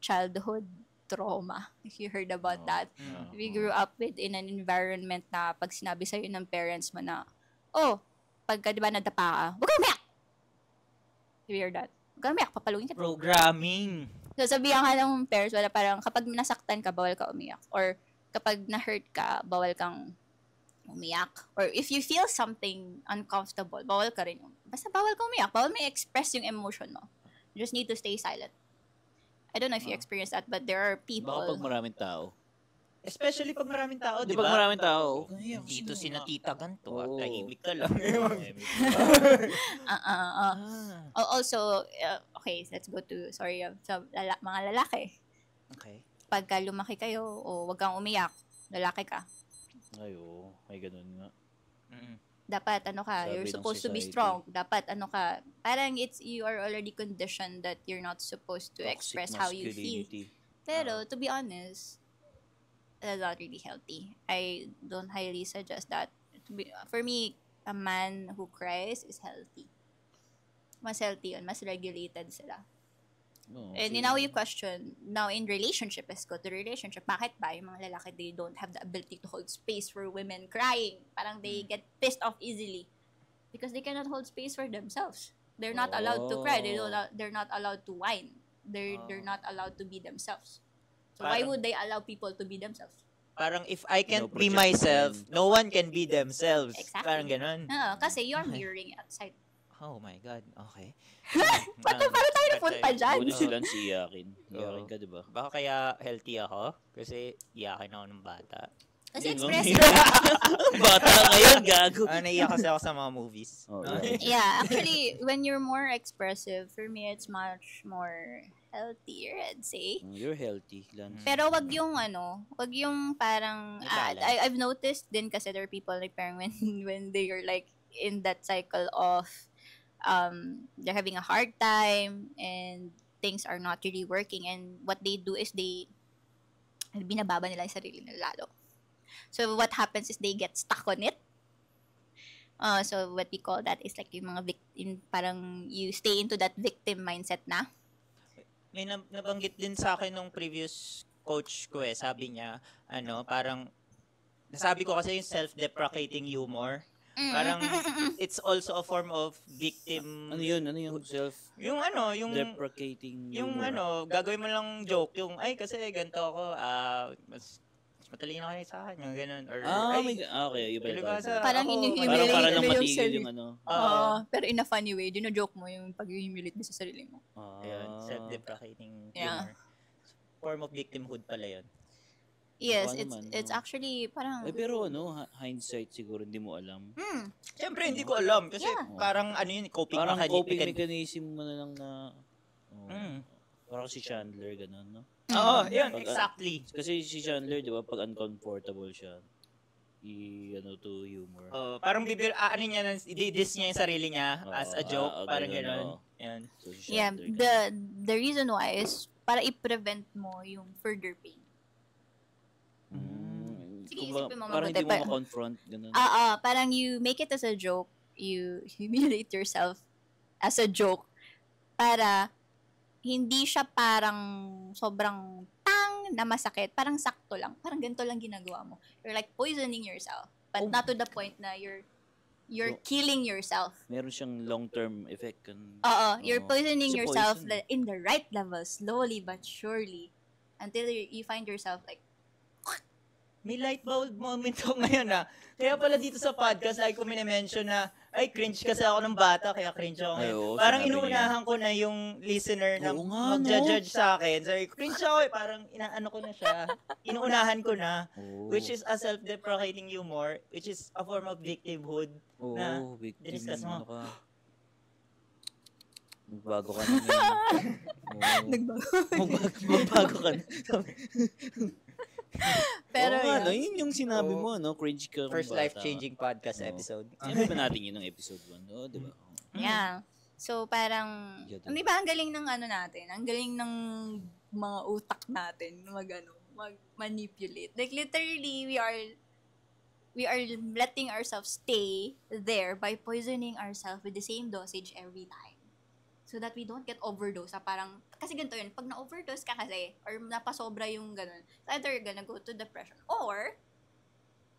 childhood trauma. If you heard about that. We grew up in an environment na pag sinabi sa'yo ng parents mo na, pagka diba nadapa ka, huwag kang umiyak! Have you heard that? Huwag kang umiyak, papaluin ka. Programming. So, sabihan ka ng parents, wala parang kapag nasaktan ka, bawal ka umiyak. Or kapag na-hurt ka, bawal kang umiyak. Or if you feel something uncomfortable, bawal ka rin. Basta bawal ka umiyak. Bawal mo i-express yung emotion mo. You just need to stay silent. I don't know if you experience that, but there are people... Baka pag maraming tao. Especially pag maraming tao, di Di ba? pag maraming tao. Dito si tita ganito. Oo. Tahimik ka lang. Also, okay, let's go to, sa mga lalaki. Okay. Pagka lumaki kayo, wag kang umiyak, lalaki ka. Ayo, may ganun nga. Dapat, Sabi you're ng supposed to be society. strong. Dapat, parang you are already conditioned that you're not supposed to Toxic express how you feel. masculinity. Pero, to be honest, that's not really healthy. I don't highly suggest that. For me, a man who cries is healthy. Mas healthy yun. Mas regulated sila. No, And now you question, now in relationship, let's go to relationship. Bakit ba yung mga lalaki, they don't have the ability to hold space for women crying? Parang they get pissed off easily. Because they cannot hold space for themselves. They're not allowed to cry. They're not allowed to whine. They're not allowed to be themselves. So why would they allow people to be themselves? Parang if I can't be Pino-project mo myself, yan. no one can be themselves. Exactly. Parang ganun. Kasi you're mirroring outside. Oh my God. Okay. Paano tayo napunta dyan? Buti sila si Iyakin. Iyakin Oo. ka, di ba? Baka kaya healthy ako? Kasi iyakin ako ng bata. Kasi Yun, no? expressive. Bata ngayon, gago. Naiyak kasi ako sa mga movies. Oh, Yeah, actually, when you're more expressive, for me, it's much more healthier, I'd say. You're healthy, Lance. Pero wag yung wag yung parang, Balance. I've noticed din kasi there are people like parang when they are like in that cycle of, they're having a hard time and things are not really working, and what they do is binababa nila yung sarili nila lalo. So what happens is they get stuck on it. So what we call that is like yung mga victim, parang you stay into that victim mindset na. May nabanggit din sa akin nung previous coach ko sabi niya, parang, nasabi ko kasi yung self-deprecating humor. Parang, it's also a form of victim. Ano yun? Ano yung self? Yung Deprecating yung humor. gagawin mo lang joke, yung, ay, kasi ganito ako, mas matalino kayo sa akin, yung ganun. Or, okay, iba yung palibasa, Parang ako, hinihimilate para lang mo yung matigil sarili. yung ano. Pero in a funny way, dino-joke mo yung pag-humiliate mo sa sarili mo. Ayun, self-deprecating Yeah. humor. Form of victimhood pala yun. Yes, Baka it's naman, actually parang pero hindsight siguro hindi mo alam. Siyempre, hindi ko alam. Kasi Yeah. parang coping Parang coping mechanism. mechanism mo na lang na parang si Chandler ganun, no? Oo, yun, Pag- exactly. Kasi si Chandler, di ba, pag uncomfortable siya, to humor. Parang i-diss niya yung sarili niya as a joke, parang ganun, gano'n. Yan. So, si yeah, Chandler, the reason why is para i-prevent mo yung further pain. Sige, isipin mo parang mabuti. hindi mo ma-confront, ganun. Parang you make it as a joke, you humiliate yourself as a joke para hindi siya parang sobrang na masakit, parang sakto lang. Parang ganito lang ginagawa mo. You're like poisoning yourself, but not to the point na you're killing yourself. Meron siyang long-term effect. You're poisoning Kasi yourself poison. in the right level, slowly but surely, until you find yourself like, May light bulb moment ako ngayon Kaya pala dito sa podcast, lagi ko minimension na, ay, cringe kasi ako ng bata, kaya cringe ako ngayon. Ay, oo, Parang sinabi inuunahan ko na yung listener na Oo nga, mag-judge sa akin. Sabi, cringe ako parang inaano ko na siya. Inuunahan ko na. Oo. Which is a self-deprecating humor, which is a form of victimhood. na victim. diniscuss mo. Ano ka? Magbago ka na. Magbago ka na. pero Oo, yeah. yun yung sinabi mo, cringe ka. kung First bata. life-changing podcast Oo. episode. Sinabi ba natin yun ng episode 1? Di ba? Yeah. So, parang, Yeah, di ba, ang galing ng natin, ang galing ng mga utak natin, mag-manipulate. Like, literally, we are letting ourselves stay there by poisoning ourselves with the same dosage every time. So that we don't get overdose. Parang, kasi ganito yun, pag na-overdose ka kasi, or napasobra yung ganun, either you're gonna go to depression, or,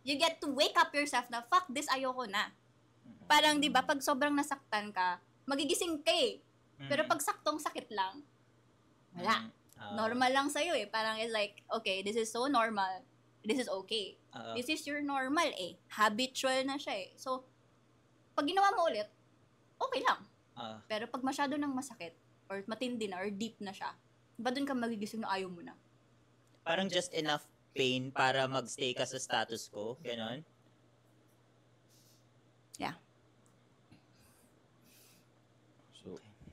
you get to wake up yourself na, fuck this, ayoko na. Parang, di ba, pag sobrang nasaktan ka, magigising ka Pero pag saktong sakit lang, wala. Normal lang sa'yo Parang it's like, okay, this is so normal. This is okay. This is your normal Habitual na siya So, pag ginawa mo ulit, okay lang. Pero pag masyado nang masakit, or matindi na, or deep na siya, ba dun ka magigising na ayaw mo na? Parang just enough pain para magstay ka sa status quo. Ganon. Yeah.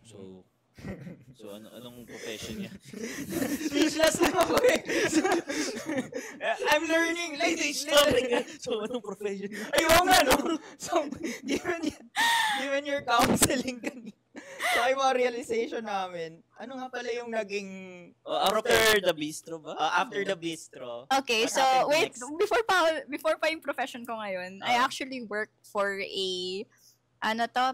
So anong profession niya? Speechless na ako I'm learning. So anong profession niya? Ayaw nga, no? So, given your counseling kanina, so ay mga realization namin, ano nga pala yung naging After the bistro ba? after the bistro? Okay, What so happened wait, next? before pa yung profession ko ngayon, I actually work for a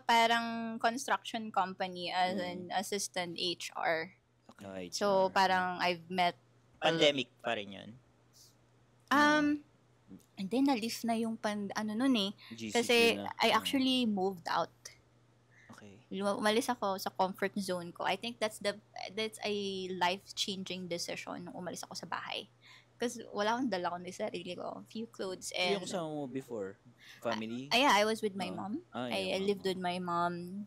parang construction company as an assistant HR. Okay. So parang I've met Pandemic pa rin yun. and then na-lift na yung GCQ kasi na. I actually moved out. Okay. Umalis ako sa comfort zone ko. I think that's a life-changing decision nung umalis ako sa bahay. Kasi wala akong dala kundi sarili ko. Few clothes Sino and... kasama mo before? Family? Yeah, I was with my mom. Yeah, I lived with my mom.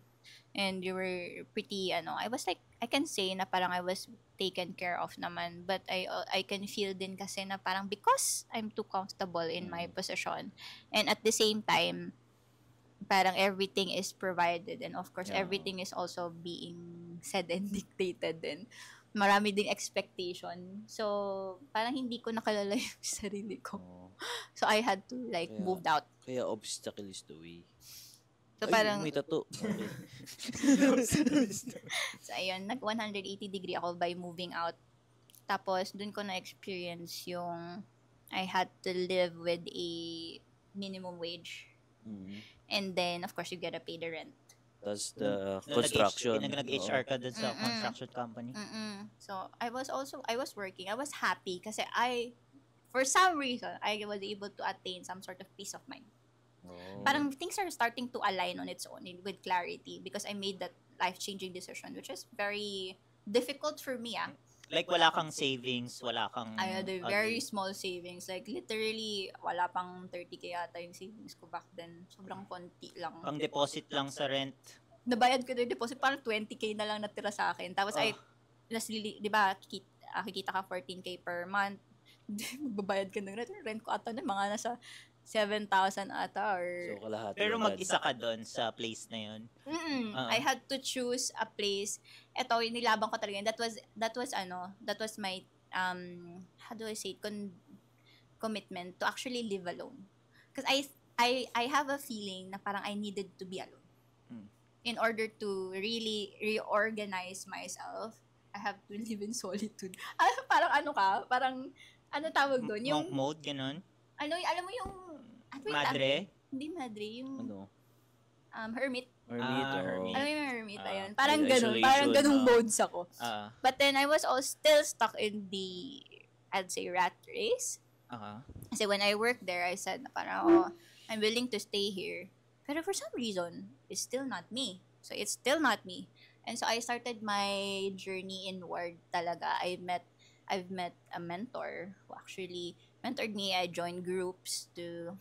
And we were pretty, I was like, I can say na parang I was taken care of naman. But I can feel din kasi na parang because I'm too comfortable in my position. And at the same time, parang everything is provided. And of course, everything is also being said and dictated. And marami ding expectation. So, parang hindi ko nakalala yung sarili ko. So, I had to like move out. Kaya obstacle is the way. So, Ay, parang... may tattoo. Okay. So, ayun, nag 180 degree ako by moving out. Tapos, dun ko na-experience yung I had to live with a minimum wage. And then, of course, you gotta pay the rent. That's the construction. Nag-HR ka dun sa construction company. So, I was working. I was happy kasi for some reason, I was able to attain some sort of peace of mind. Parang things are starting to align on its own with clarity because I made that life-changing decision, which is very difficult for me. Like, wala kang savings, wala kang... I had a very small savings. Like, literally, wala pang 30K yata yung savings ko back then. Sobrang konti lang. Pang deposit lang sa rent. Nabayad ko na yung deposit, parang 20K na lang natira sa akin. Tapos, di ba, kikita ka 14K per month. Magbabayad ka ng rent. Rent ko ata na mga nasa 7,000 ata or... So, kalahati. Pero mag-isa ka doon sa place na yun. I had to choose a place. Ito, nilabang ko talaga. That was my, how do I say it, commitment to actually live alone. Because I have a feeling na parang I needed to be alone. In order to really reorganize myself, I have to live in solitude. Parang tawag doon? Yung monk mode, ganun? Alam mo yung... Madre? Hindi madre, yung... Hermit. Hermit. Hermit. Alam mo yung hermit, ayun. Parang ganun. Isolation, Parang ganung modes ako. But then, I was still stuck in the, I'd say, rat race. Kasi when I worked there, I said, parang, I'm willing to stay here. Pero for some reason, it's still not me. So, it's still not me. And so, I started my journey inward talaga. I've met a mentor who actually mentored me. I joined groups to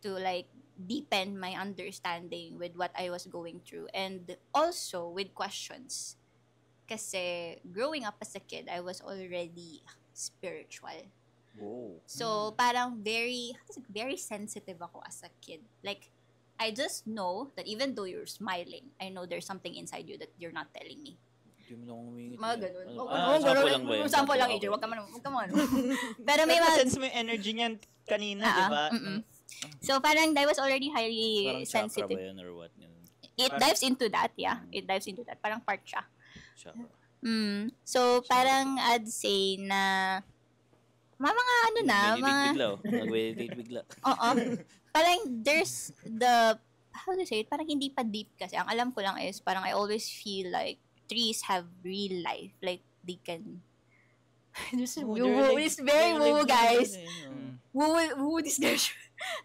like deepen my understanding with what I was going through and also with questions. Kasi growing up as a kid, I was already spiritual. Whoa. So parang very sensitive ako as a kid. Like I just know that even though you're smiling, I know there's something inside you that you're not telling me. Hindi mo na akong humingit. Mga ganun. Sample lang ba yun? Sample lang, AJ. Huwag ka man. Pero may sense mo yung energy niyan kanina, di ba? So, parang I was already highly parang sensitive. Parang chakra ba yun or what? It dives into that, yeah. It dives into that. Parang part siya. Chakra. So, parang I'd say na mga Nag-meditate bigla. Oo. Parang there's how to say it? Parang hindi pa deep kasi. Ang alam ko lang is parang I always feel like trees have real life. Like, they can... It's very woo, guys. Woo discussion.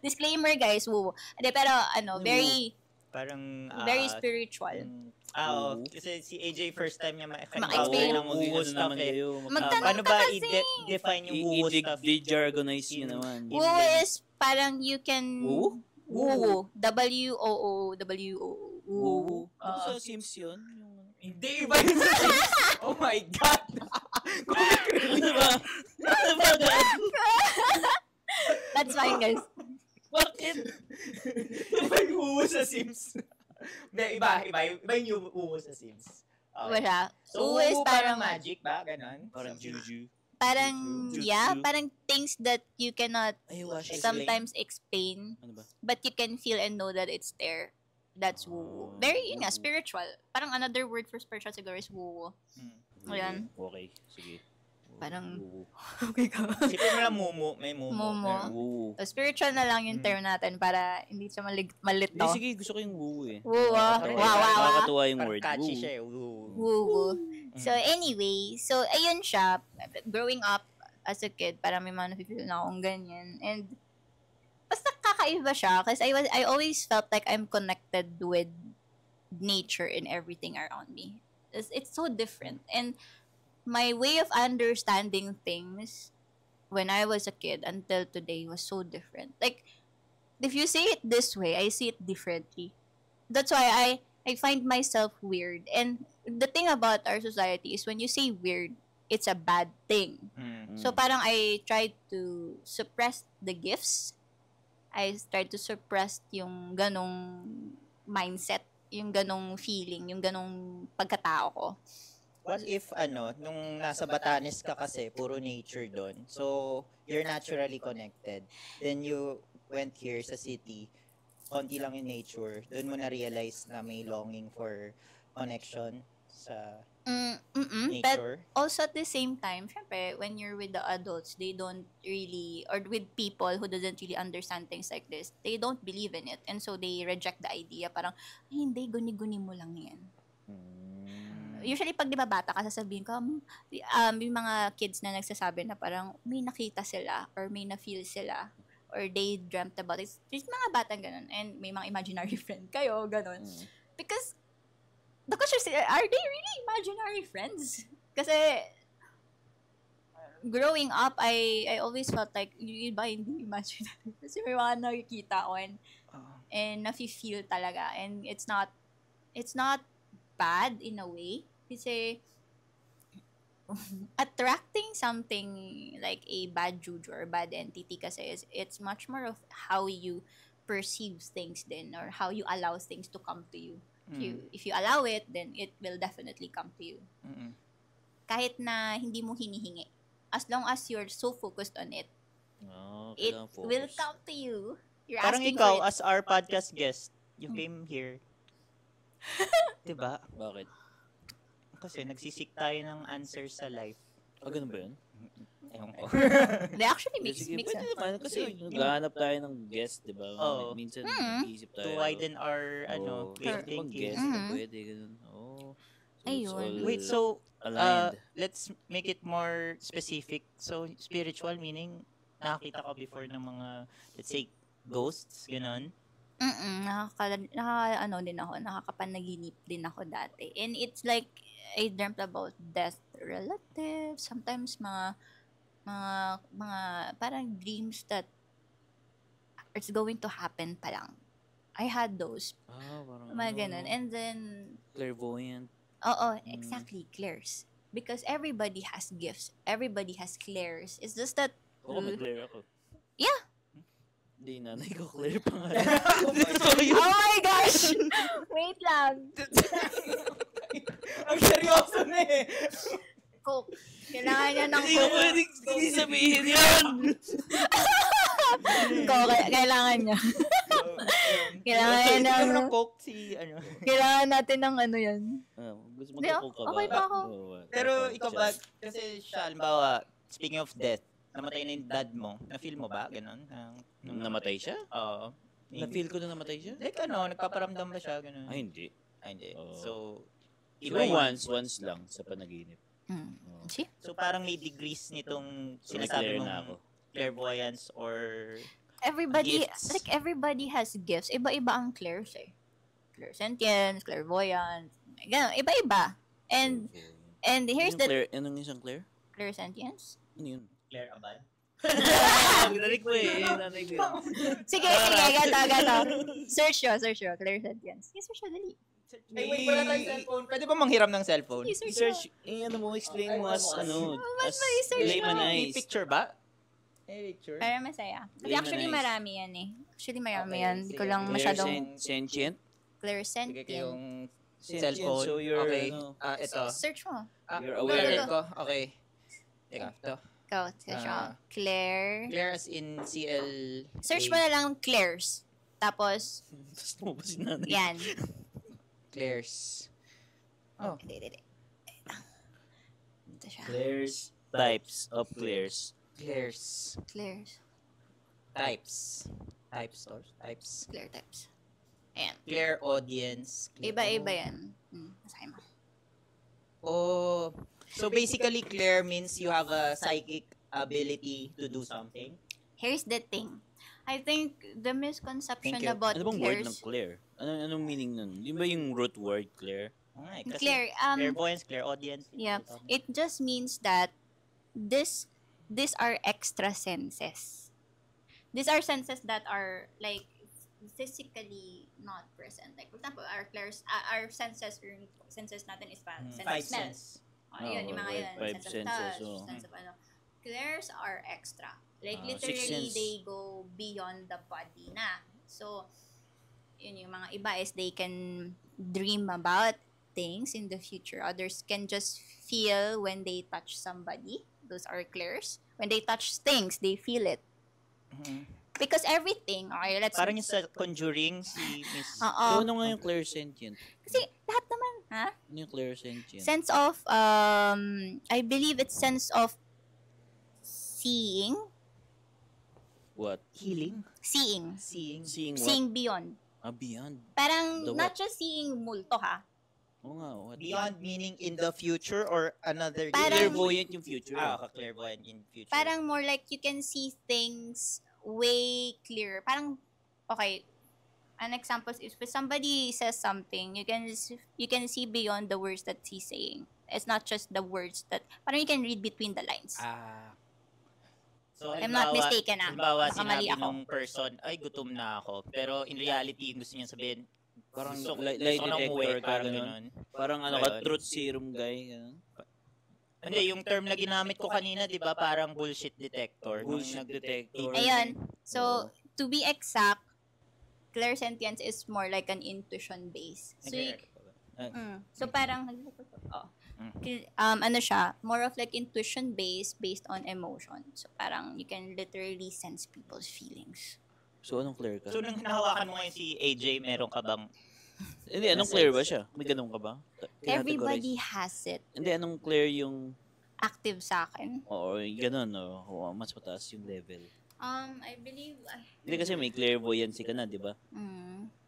Disclaimer, guys, woo. Hindi, pero, very... Parang... very spiritual. Kasi si AJ first time niya ma-explain ng woo stuff eh. Magtanong Paano ba i-define yung woo stuff? I-jargonize nyo naman. Woo is parang you can... Woo? Woo. W-O-O-W-O. Woo. Sa Sims yun? Hindi, iba yun sa Sims. Oh my God! Diba? That's fine, guys. Bakit? Iba yung woo sa Sims. Iba yung woo sa Sims. Wala. So, Woo is parang magic ba? Ganon? Parang juju. Parang, parang things that you cannot sometimes explain. Ano ba? But you can feel and know that it's there. That's woo. Very, spiritual. Parang another word for spiritual siguro is woo. Ayan. Okay, sige. Parang, okay ka. Sipin mo lang mumu. May mumu. Woo. So, spiritual na lang yung term natin para hindi siya malito. Hindi, sige, gusto ko yung woo eh. Woo, wow. Nakakatuwa yung word. Catchy siya eh. Woo. Woo. So, anyway, ayun siya. Growing up as a kid, parang may mga nafe-feel na akong ganyan. And, basta kakaiba siya kasi I always felt like I'm connected with nature and everything around me. It's so different. And my way of understanding things when I was a kid until today was so different. Like, if you say it this way, I see it differently. That's why I find myself weird. And the thing about our society is when you say weird, it's a bad thing. So parang I tried to suppress the gifts. I tried to suppress yung ganong mindset, yung ganong feeling, yung ganong pagkatao ko. What if, nung nasa Batanes ka kasi, puro nature doon. So, you're naturally connected. Then you went here sa city, konti lang yung nature. Doon mo na-realize na may longing for connection sa But nature. also at the same time, syempre, when you're with the adults, they don't really, or with people who doesn't really understand things like this, they don't believe in it. And so they reject the idea. Parang, ay, hindi, guni-guni mo lang yan. Usually, pag di ba bata ka, sasabihin ko, yung mga kids na nagsasabi na parang may nakita sila or may na-feel sila or they dreamt about it. There's mga batang ganun and may mga imaginary friend kayo, ganun. Because, the question is, are they really imaginary friends? Kasi, growing up, I always felt like, yung iba hindi imaginary. Kasi may mga nakikita ko and nafe-feel talaga. And it's not bad in a way. Kasi, attracting something like a bad juju or bad entity kasi it's much more of how you perceive things then or how you allow things to come to you. If you allow it, then it will definitely come to you. Kahit na hindi mo hinihingi. As long as you're so focused on it, it will come to you. You're Parang asking ikaw, for it. as our podcast guest, you came here. Diba? Bakit? Kasi nagsisik tayo ng answers sa life. Ganun ba yun? Ewan ko. They actually makes Sige, sense. pwede naman. Kasi naghahanap tayo ng guest, di ba? Oo. Minsan, nag-iisip tayo. To widen our, way of thinking. Guest, pwede, ganun. So it's Ayun. all Wait, so, aligned. let's make it more specific. So, spiritual meaning, nakakita ko before ng mga, let's say, ghosts, gano'n. Nakakapanaginip din ako dati. And it's like, I dreamt about death relatives, sometimes mga parang dreams that it's going to happen pa lang. I had those. Parang Mga ganun. And then, clairvoyant. exactly, clairs. Because everybody has gifts. Everybody has clairs. It's just that, Oo, mag-clear ako. Yeah. Hindi, nanay ko clear pa nga. Oh my gosh! Wait lang. Ang seryoso na eh. Coke. Kailangan niya ng Hindi ko Coke. pwedeng sabihin yan! Coke, kailangan niya. Kailangan niya ng... ng Coke si, Kailangan natin ng ano yan. Gusto Hindi, mag-coke ka ba? okay pa ako. Pero ikaw ba, kasi siya, halimbawa, speaking of death, namatay na yung dad mo. Na-feel mo ba? Ganon? Nung namatay siya? Oo. Na-feel ko na namatay siya? Like nagpaparamdam ba siya? Ganon. Ay, hindi. Hindi. Oo. So, Siguro once lang sa panaginip. See? So, parang may degrees nitong So, sinasabi na ako. mong clairvoyance or Everybody, gifts. like everybody has gifts. Iba-iba ang clairs eh. Clairsentience, clairvoyance, ganun, iba-iba. And here's the... Anong isang Claire? Clairsentience? Ano yun? Claire Abad. Narik mo eh. Narik mo. Sige, gato. Search yun, clairsentience. Sige, search yun, dali. Ay, wait, wala tayong cellphone. Pwede ba manghiram ng cellphone? Search, explain mo as Mas as ma-research mo. layman May eyes. picture ba? May picture? Para masaya. Kasi Layman actually eyes. marami yan eh. Actually Okay, yan. Hindi ko sige. lang masyadong Sentient? Sige clairsentient. yung Sentient, cellphone. so you're, okay. ano, Ito. Search mo. You're aware. Ito. Okay. Teka, ito. Go, search mo. Claire. Claire as in CL. Search mo na lang Claire's. Tapos, Tapos mo ba si nanay? yan. Claire's. Oh. Dili. Ito siya. Claire's. Types of Claire's. Claire's. Claire's. Types. Types. Claire types. Ayan. Claire audience. Iba-iba yan. Masahin mo. Oh. So basically, Claire means you have a psychic ability to do something. Here's the thing. I think the misconception Thank you. about Ano bang word ng Claire's... Claire? Anong meaning nun? Yun ba yung root word Claire? Okay, kasi Claire, clairvoyance, clairaudience. yeah, it just means that this these are extra senses. These are senses that are like physically not present. Like for example, our senses natin is sense of Five smell. sense. Yun, yung mga yun. five Sense of senses, touch, sense of Clairs are extra. Like Sixth literally, sense. they go beyond the body na. So, yun yung mga iba is they can dream about things in the future. Others can just feel when they touch somebody. Those are clairs. When they touch things, they feel it. Because everything, okay, let's... Parang yung sa Conjuring, si Miss... Oo. So, ano nga yung clairsentient? Kasi lahat naman, ha? Ano yung clairsentient? Sense of, I believe it's sense of seeing. What? Healing? Seeing. Seeing? Seeing what? Seeing beyond. Beyond. Parang The not what? just seeing multo, ha? Oo nga, what? Beyond meaning in the future or another... Parang- Clairvoyant yung future. Clairvoyant in future. Parang more like you can see things way clearer. Parang, okay, an example is if somebody says something, you can see beyond the words that he's saying. It's not just the words that, parang you can read between the lines. So, I'm not mistaken, Halimbawa, Baka mali sinabi ako. nung person, ay, gutom na ako. Pero in reality, gusto niya sabihin, Parang gusto lie gusto ko nang detector, umuwi, ka parang ganun. ganun. Parang ano Ayun. ka, truth serum guy. Ganun. Hindi, yung term na ginamit ko kanina, di ba, parang bullshit detector. Bullshit detector. Ayun. So, to be exact, clairsentience is more like an intuition base. So, so parang, ano siya, more of like intuition based on emotion. So, parang you can literally sense people's feelings. So, anong clear ka? So, nung hinahawakan mo ngayon si AJ, meron ka bang... Hindi, anong clear ba siya? May ganun ka ba? Everybody has it. Hindi, anong clear yung... Active sa akin. Oo, ganun, no? Oo, mas mataas yung level. I believe... Hindi kasi may clairvoyancy ka na, di ba?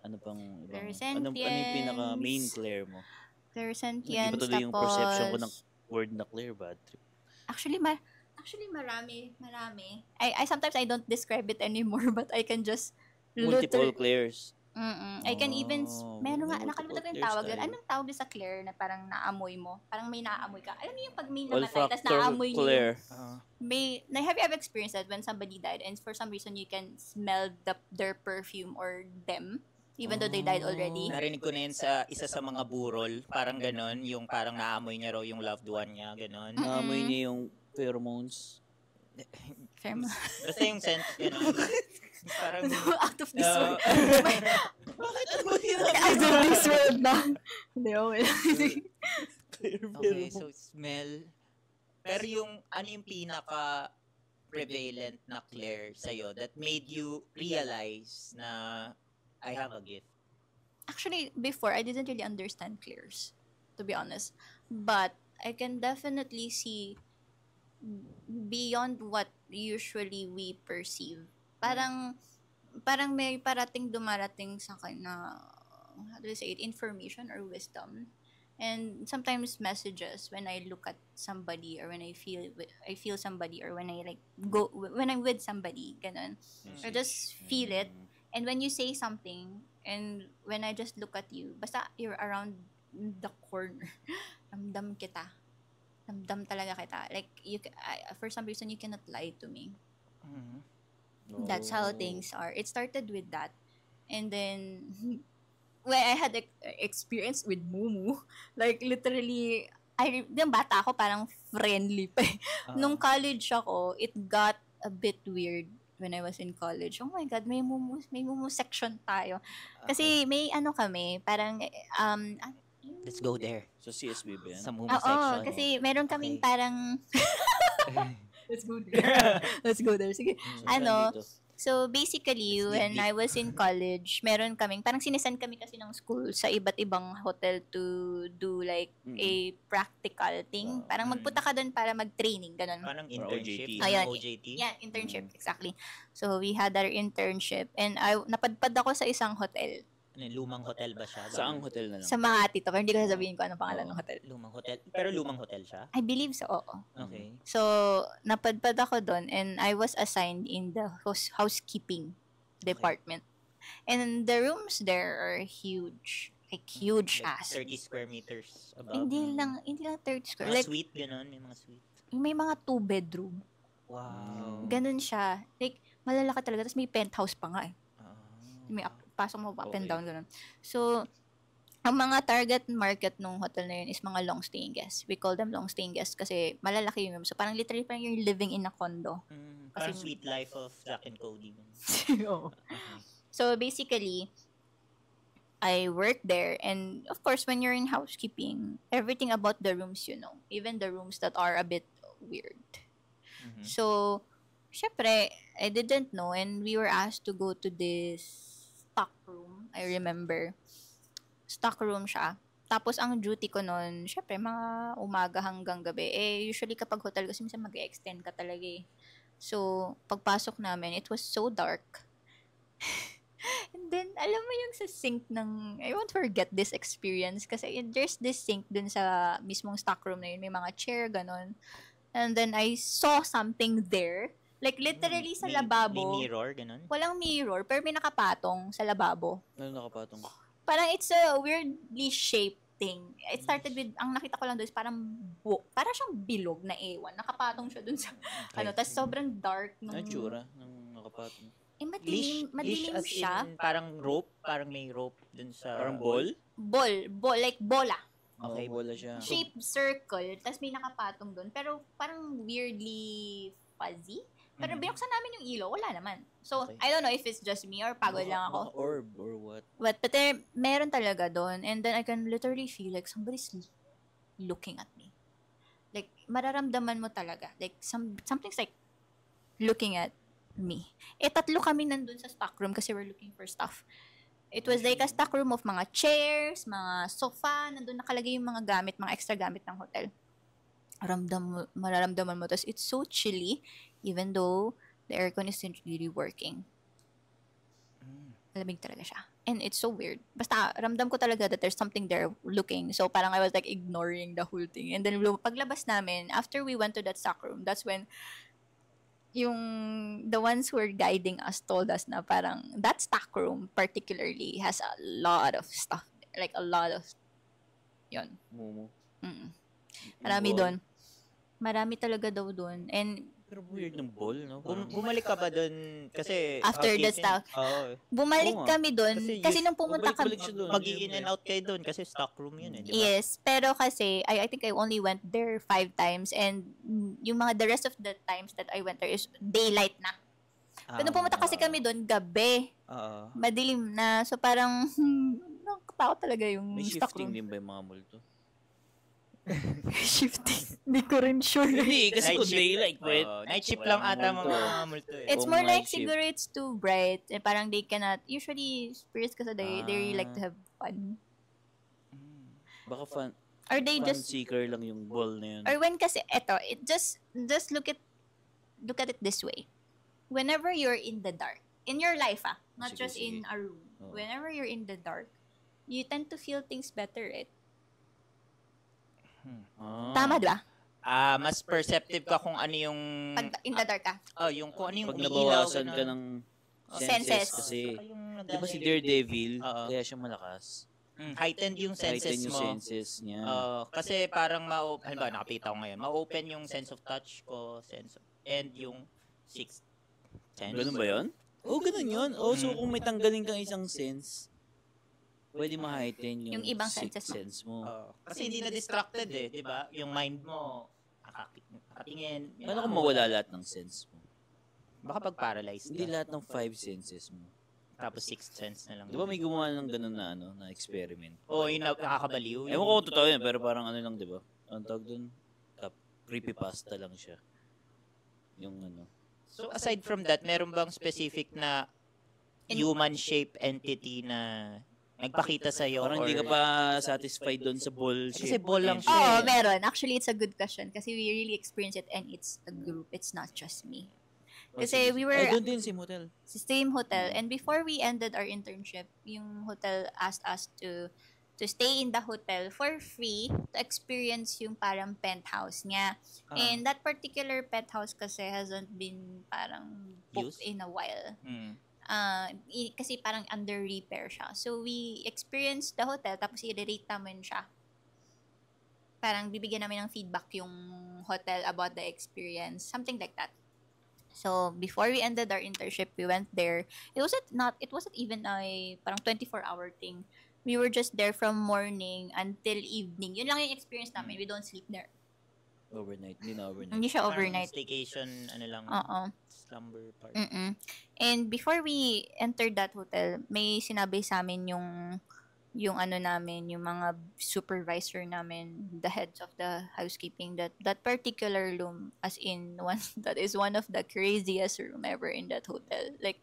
Ano pang ibang... Clairsentience. Ano yung pinaka-main clear mo? Clairsentience, Hindi pa tuloy yung perception ko ng word na clear, bad trip. Actually, marami. I sometimes I don't describe it anymore, but I can just Multiple clears. I can even meron nga multiple nakalimutan ko yung clears tawag doon. tayo. Anong tawag doon sa clear na parang naamoy mo? Parang may naamoy ka. Alam mo yung pag may namatay tapos Olfactor naamoy niyo. clear. Have you ever experienced that when somebody died and for some reason you can smell their perfume or them even though they died already? Narinig ko na yun sa isa sa mga burol. Parang ganon, yung parang naamoy niya raw yung loved one niya, ganon. Naamoy niya yung pheromones. Basta yung scent, ganon. Parang... Out of this world. Bakit ano ba yun? Out of this world na. Hindi, okay. Okay, so smell. Pero ano yung pinaka prevalent na clear sa'yo that made you realize na I have a gift? Actually, before, I didn't really understand clears, to be honest. But I can definitely see beyond what usually we perceive. Parang may dumarating sa akin na, how do I say it, information or wisdom. And sometimes messages when I look at somebody or when I feel somebody or when when I'm with somebody, ganun. I just feel it. And when you say something, and when I just look at you, basta you're around the corner, ramdam kita. Ramdam talaga kita. Like, for some reason, you cannot lie to me. That's how things are. It started with that. And then, when I had experience with Mumu, like, literally, yung bata ako, parang friendly pa eh. Nung college ako, it got a bit weird when I was in college. Oh my God, may Mumu section tayo. Kasi may kami, parang, Let's go there. So, CSB ba yan? Sa Mumu oo, section. kasi meron kaming Okay. parang... Let's go there. Let's go there. Sige. Dito. So, basically, when I was in college, meron kaming, parang sinesend kami kasi ng school sa iba't ibang hotel to do like a practical thing. Parang magpunta ka doon para mag-training, ganun. Parang Or internship. OJT. Ayun. OJT. Yeah, internship, exactly. So, we had our internship and napadpad ako sa isang hotel. Ano, lumang hotel ba siya? Saang hotel na lang? Sa Makati to, pero hindi ko sasabihin ko anong pangalan ng hotel. Lumang hotel. Pero lumang hotel siya? I believe so, oo. Okay. So, napadpad ako doon and I was assigned in the housekeeping department. And the rooms there are huge. Like, huge Like as. 30 square meters above. Hindi lang 30 square. Mga Like, suite, gano'n. May mga suite. may mga 2 bedroom. Wow. Ganun siya. Like, malalaki talaga. Tapos may penthouse pa nga eh. May pasok mo up and Okay. down, ganun. So, ang mga target market nung hotel na yun is mga long-staying guests. We call them long-staying guests kasi malalaki yung room. So, parang literally parang you're living in a condo. Parang Sweet Life of Zack and Cody. Oo. Okay. So, basically, I worked there. And, of course, when you're in housekeeping, everything about the rooms, you know. Even the rooms that are a bit weird. So, syempre, I didn't know. And we were asked to go to this stock room. I remember. Stock room siya. Tapos, ang duty ko nun, syempre, mga umaga hanggang gabi. Usually kapag hotel kasi minsan mag-extend ka talaga eh. So, pagpasok namin, it was so dark. And then, alam mo yung sa sink ng, I won't forget this experience kasi there's this sink dun sa mismong stock room na yun. May mga chair, ganon. And then, I saw something there. Like, literally sa lababo. May mirror, ganun? Walang mirror, pero may nakapatong sa lababo. Ano nakapatong? Parang it's a weirdly shaped thing. It started with, ang nakita ko lang doon is parang siyang bilog na ewan. Nakapatong siya dun sa, tas sobrang dark. Ano tsura ng nakapatong? Madilim as siya. in parang rope? Parang may rope dun sa... Parang ball? Ball, like bola. Okay, bola siya. Shape circle, tas may nakapatong doon. Pero parang weirdly fuzzy. Pero binuksan namin yung ilaw, wala naman. So, Okay. I don't know if it's just me or pagod lang ako. Baka orb or what? But there, meron talaga doon. And then I can literally feel like somebody's looking at me. Like, mararamdaman mo talaga. Like, something's like looking at me. Tatlo kami nandun sa stock room kasi we're looking for stuff. It was like a stock room of mga chairs, mga sofa, nandun nakalagay yung mga gamit, mga extra gamit ng hotel. Mararamdaman mo. Tapos it's so chilly, even though the aircon isn't really working. Malamig talaga siya. And it's so weird. Basta, ramdam ko talaga that there's something there looking. So, parang I was like ignoring the whole thing. And then, paglabas namin, after we went to that stock room, that's when the ones who were guiding us told us na parang that stock room particularly has a lot of stuff. Like, a lot of, yun. Mumu. Marami doon. Marami talaga daw doon. And, Pero weird ng ball, no? Bumalik ka ba dun? Kasi... After the stock. Bumalik Oo nga. kami doon. Kasi nung pumunta kami, Bumalik-balik siya doon. Mag-in and out kayo dun kasi stock room yun eh, di ba? yes, pero kasi I think I only went there 5 times and yung the rest of the times that I went there is daylight na. Pero nung pumunta kasi kami doon, gabi. Madilim na. So parang nakakatakot talaga yung May stock shifting room. din ba yung mga multo? Shifting. Hindi ko rin sure. Hindi, kasi Night kung shift. daylight, pwede. Night shift lang ata mga multo eh. It's Kung more night like shift. siguro it's too bright. And parang they cannot, usually spirits kasi they really like to have fun. Baka fun Or they just, seeker lang yung ball na yun. or when kasi, just look at it this way. Whenever you're in the dark, in your life not Sige, just in sige. a room. Oo. Whenever you're in the dark, you tend to feel things better, right? Tama, di ba? Mas perceptive ka kung ano yung... Pag in the dark ka. yung kung ano yung Pag umiilaw. nabawasan ka ng Senses. kasi, Yung di ba si Daredevil, Oo. kaya siya malakas. heightened yung senses Heighten yung mo. senses niya. Kasi parang halimbawa nakapita ko ngayon, ma-open yung sense of touch ko, and yung sixth sense. Ganun ba yun? Oo, ganun yun. So kung may tanggalin kang isang sense, pwede ma-heighten yung Yung ibang sixth senses mo. sense mo. Kasi hindi na distracted eh, di ba? Yung mind mo, nakatingin. Paano kung mawala lahat ng sense mo? Baka pag-paralyzed Hindi ka. lahat ng 5 senses mo. Tapos sixth sense na lang. Di ba may gumawa ng ganun na na experiment? Yung nakakabaliw. Ewan ko kung totoo yun, pero parang ano lang, di ba? Ang tawag dun? Creepypasta lang siya. Yung ano. So aside from that, meron bang specific na human-shaped entity na nagpakita sa'yo? Parang hindi ka pa satisfied doon sa ball Kasi shape. ball lang siya. Oo, eh. meron. Actually, it's a good question kasi we really experience it and it's a group. It's not just me. Kasi we were Ay, doon din si Motel. sa same hotel and before we ended our internship, yung hotel asked us to stay in the hotel for free to experience yung parang penthouse niya. And that particular penthouse kasi hasn't been parang booked Used? in a while. Mm. Kasi parang under repair siya. So, we experienced the hotel, tapos i-rate namin siya. Parang bibigyan namin ng feedback yung hotel about the experience. Something like that. So, before we ended our internship, we went there. It wasn't even a parang 24-hour thing. We were just there from morning until evening. Yun lang yung experience namin. We don't sleep there. Overnight. Hindi na overnight. Hindi siya Parang overnight. staycation, ano lang, Oo. slumber part. And before we entered that hotel, may sinabi sa amin yung ano namin, yung mga supervisor namin, the heads of the housekeeping, that particular room, as in one that is one of the craziest room ever in that hotel. Like,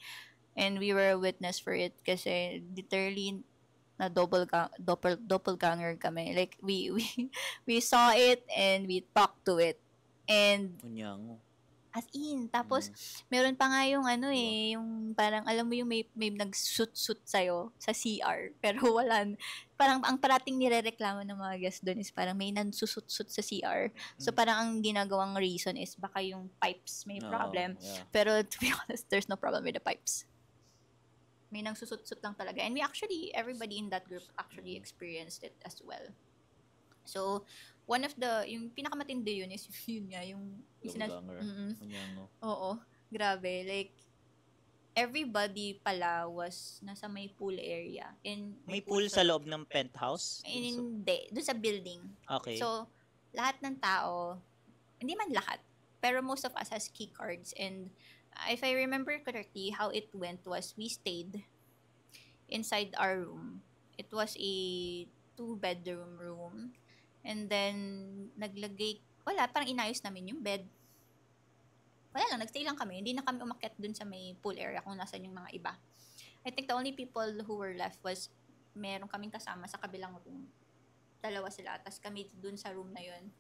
and we were a witness for it kasi literally na doppelganger kami. Like, we saw it and we talked to it. And Kunyango. as in, tapos, meron pa nga yung ano yung parang, alam mo yung may nag-suit sa'yo sa CR, pero wala, parang ang parating nirereklamo ng mga guests doon is parang may nansusut-sut sa CR. So, parang ang ginagawang reason is baka yung pipes may problem. Yeah. Pero, to be honest, there's no problem with the pipes. May nangsusut-sut lang talaga. And everybody in that group actually experienced it as well. So, one of yung pinakamatindi yun is yun nga, yung Doppelganger. Kunyango. Oo, grabe. Like, everybody pala was nasa may pool area. And May pool sa loob ng penthouse? hindi, doon sa building. Okay. So, lahat ng tao, hindi man lahat, pero most of us has key cards. And if I remember correctly, how it went was we stayed inside our room. It was a 2-bedroom room. And then, parang inayos namin yung bed. Wala lang, nagstay lang kami. Hindi na kami umakyat dun sa may pool area kung nasan yung mga iba. I think the only people who were left was, meron kaming kasama sa kabilang room. 2 sila. Tapos kami dun sa room na yun,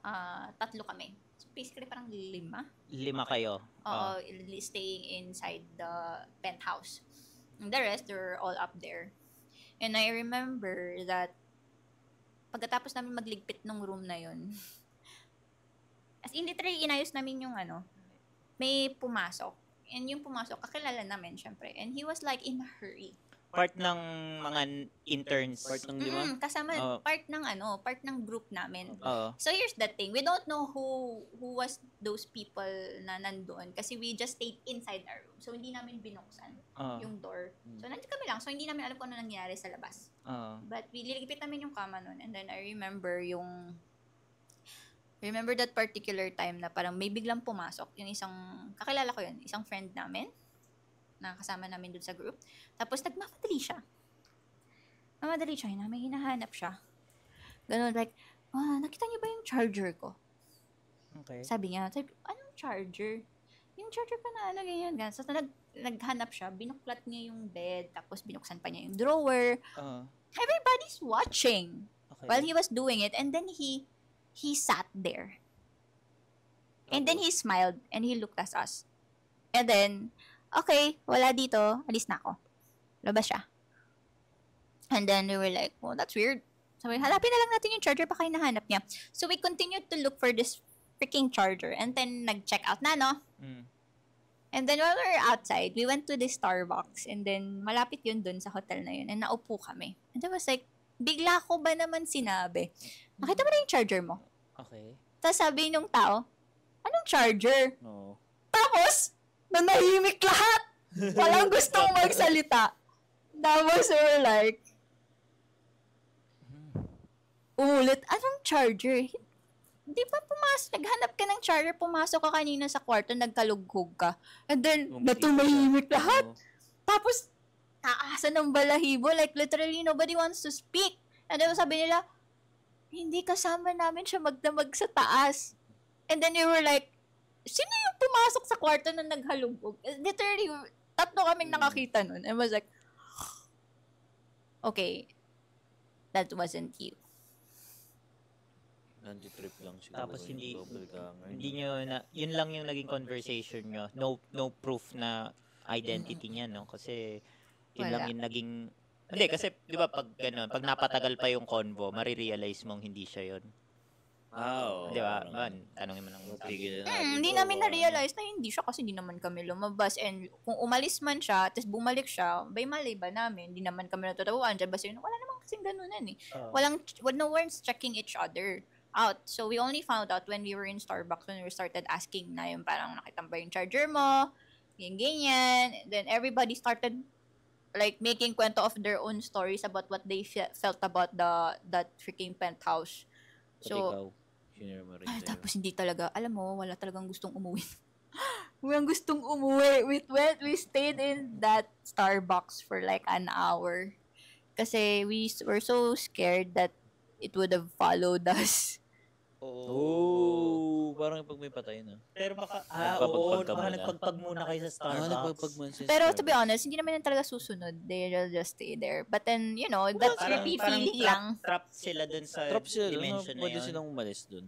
3 kami. So, basically, parang 5. 5 kayo? Oo, staying inside the penthouse. And the rest, they're all up there. And I remember that pagkatapos namin magligpit nung room na yun, as in, literally, inayos namin yung may pumasok. And yung pumasok, kakilala namin, syempre. And he was like in a hurry. Part ng mga interns? Part ng 5? Kasama, part ng group namin. Oo. So, here's the thing. We don't know who was those people na nandoon kasi we just stayed inside our room. So, hindi namin binuksan yung door. So, nandito kami lang. So, hindi namin alam kung ano nangyari sa labas. But, liligpit namin yung kama nun. And then, I remember that particular time na parang may biglang pumasok. Yung kakilala ko yun, isang friend namin na kasama namin dun sa group. Tapos, nagmamadali siya. May hinahanap siya. Ganun, like, nakita niyo ba yung charger ko? Okay. Sabi niya, anong charger? Yung charger pa na ganyan. So, naghanap siya, binuklat niya yung bed, tapos binuksan pa niya yung drawer. Everybody's watching while he was doing it. And then, he sat there. And then, he smiled, and he looked at us. And then, okay, wala dito, alis na ako. Labas siya. And then, we were like, oh, that's weird. Sabi, hanapin na lang natin yung charger, baka hinahanap niya. So, we continued to look for this freaking charger. And then, nag-check out na, no? And then, while we were outside, we went to the Starbucks. And then, malapit yun dun sa hotel na yun. And naupo kami. And I was like, bigla ko ba naman sinabi, nakita mo na yung charger mo? Okay. Tapos sabi nung tao, anong charger? No. Tapos, nanahimik lahat. Walang gustong magsalita. Tapos, we were like, ulit, anong charger? Di ba naghanap ka ng charger, pumasok ka kanina sa kwarto, nagkalughog ka. And then, natumahimik lahat. Tapos, taasa ng balahibo. Like, literally, nobody wants to speak. And then, sabi nila, hindi kasama namin siya magdamag sa taas. And then, we were like, sino yung pumasok sa kwarto na naghalughog? Literally, 3 kaming nakakita nun. And I was like, okay, that wasn't you. Nanti-trip lang siguro. Tapos hindi Doppelganger. nyo yun lang yung naging conversation nyo. No proof na identity niya, no? Kasi yun lang yung naging, hindi, kasi di ba pag gano'n, pag napatagal pa yung convo, marirealize mong hindi siya yun. Oo. Di ba? Tanongin mo lang. Hindi namin na-realize na hindi siya kasi hindi naman kami lumabas. And kung umalis man siya, tapos bumalik siya, bay mali ba namin? Hindi naman kami natutawaan. Diyan ba siya? Wala naman kasing ganunan eh. No one's checking each other. out. So we only found out when we were in Starbucks, when we started asking na yung parang nakita ba yung charger mo, ganyan. Then everybody started like making kwento of their own stories about what they felt about that freaking penthouse. Pati ikaw, senior mo rin sa'yo. Tapos hindi talaga, alam mo, wala talagang gustong umuwi. Walang gustong umuwi. We stayed in that Starbucks for like an hour. Kasi we were so scared that it would have followed us. Oh, parang pag may patay na. Pero baka, Nagpapagpag nagpagpag muna kayo sa Starbucks. Nagpagpag muna sa Pero to be Starbucks. honest, hindi naman yan talaga susunod. They'll just stay there. But then, you know, that creepy feeling lang. Trap sila dun sa Trap sila doon. dimension na Pwede yun. silang umalis doon.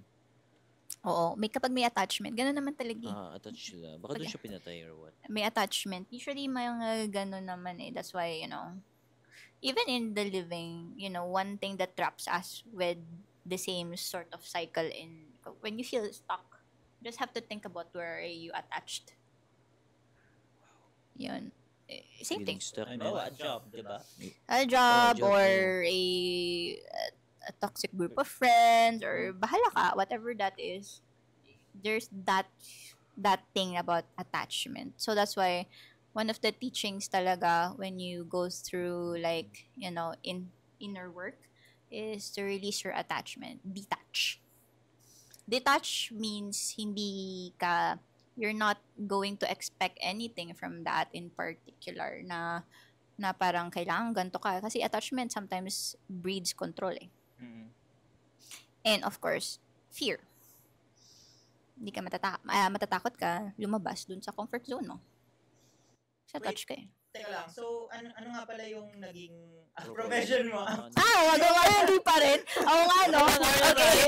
Oo, kapag may attachment, gano'n naman talaga. Attach sila. Baka doon siya pinatay or what. May attachment. Usually, may gano'n naman eh. That's why, you know, even in the living, you know, one thing that traps us with the same sort of cycle when you feel stuck, you just have to think about where are you attached. Yun. Same thing. Feeling stuck, Ay, man. bawa, job, di ba? A job job, or yeah. a toxic group of friends or bahala ka, whatever that is. There's that thing about attachment. So that's why one of the teachings talaga when you go through like, you know, inner work is to release your attachment. Detach. Detach means you're not going to expect anything from that in particular na parang kailangan ganito ka. Kasi attachment sometimes breeds control eh. Mm. And of course, fear. Hindi ka matatakot ka lumabas dun sa comfort zone mo. Sa touch ka eh. Teka lang, so ano nga pala yung naging profession mo? Wag nga, hindi pa rin. Oo nga, no? Okay.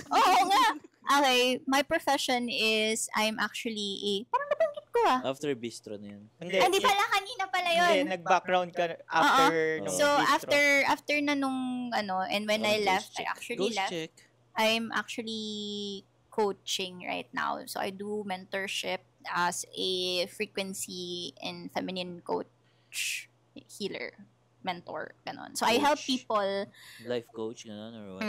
Oo nga. Okay, my profession is, I'm actually parang nabanggit ko After bistro na yan. Hindi pala, kanina pala yun. Hindi, nag-background ka after nung So, bistro. after na nung, and when I left, I actually left. Check. I'm actually coaching right now. So, I do mentorship as a frequency and feminine coach, healer, mentor, ganon. So, I help Coach. people. Life coach, gano'n, or what?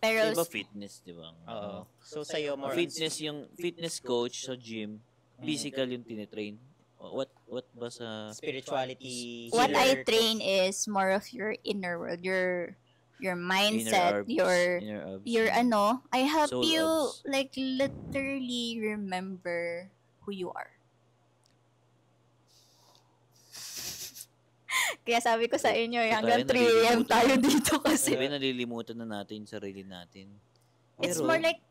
Pero, Di ba fitness, di ba? Oo. So, sa'yo more Fitness, yung fitness coach sa gym, physical yung tinitrain. What ba sa... spirituality. what I healer, train is more of your inner world, your mindset, Inner abs. I help Soul you abs. like literally remember who you are. Kaya sabi ko sa inyo, hanggang 3 a.m. tayo dito kasi. Sabi, nalilimutan na natin sarili natin. It's Pero, more like,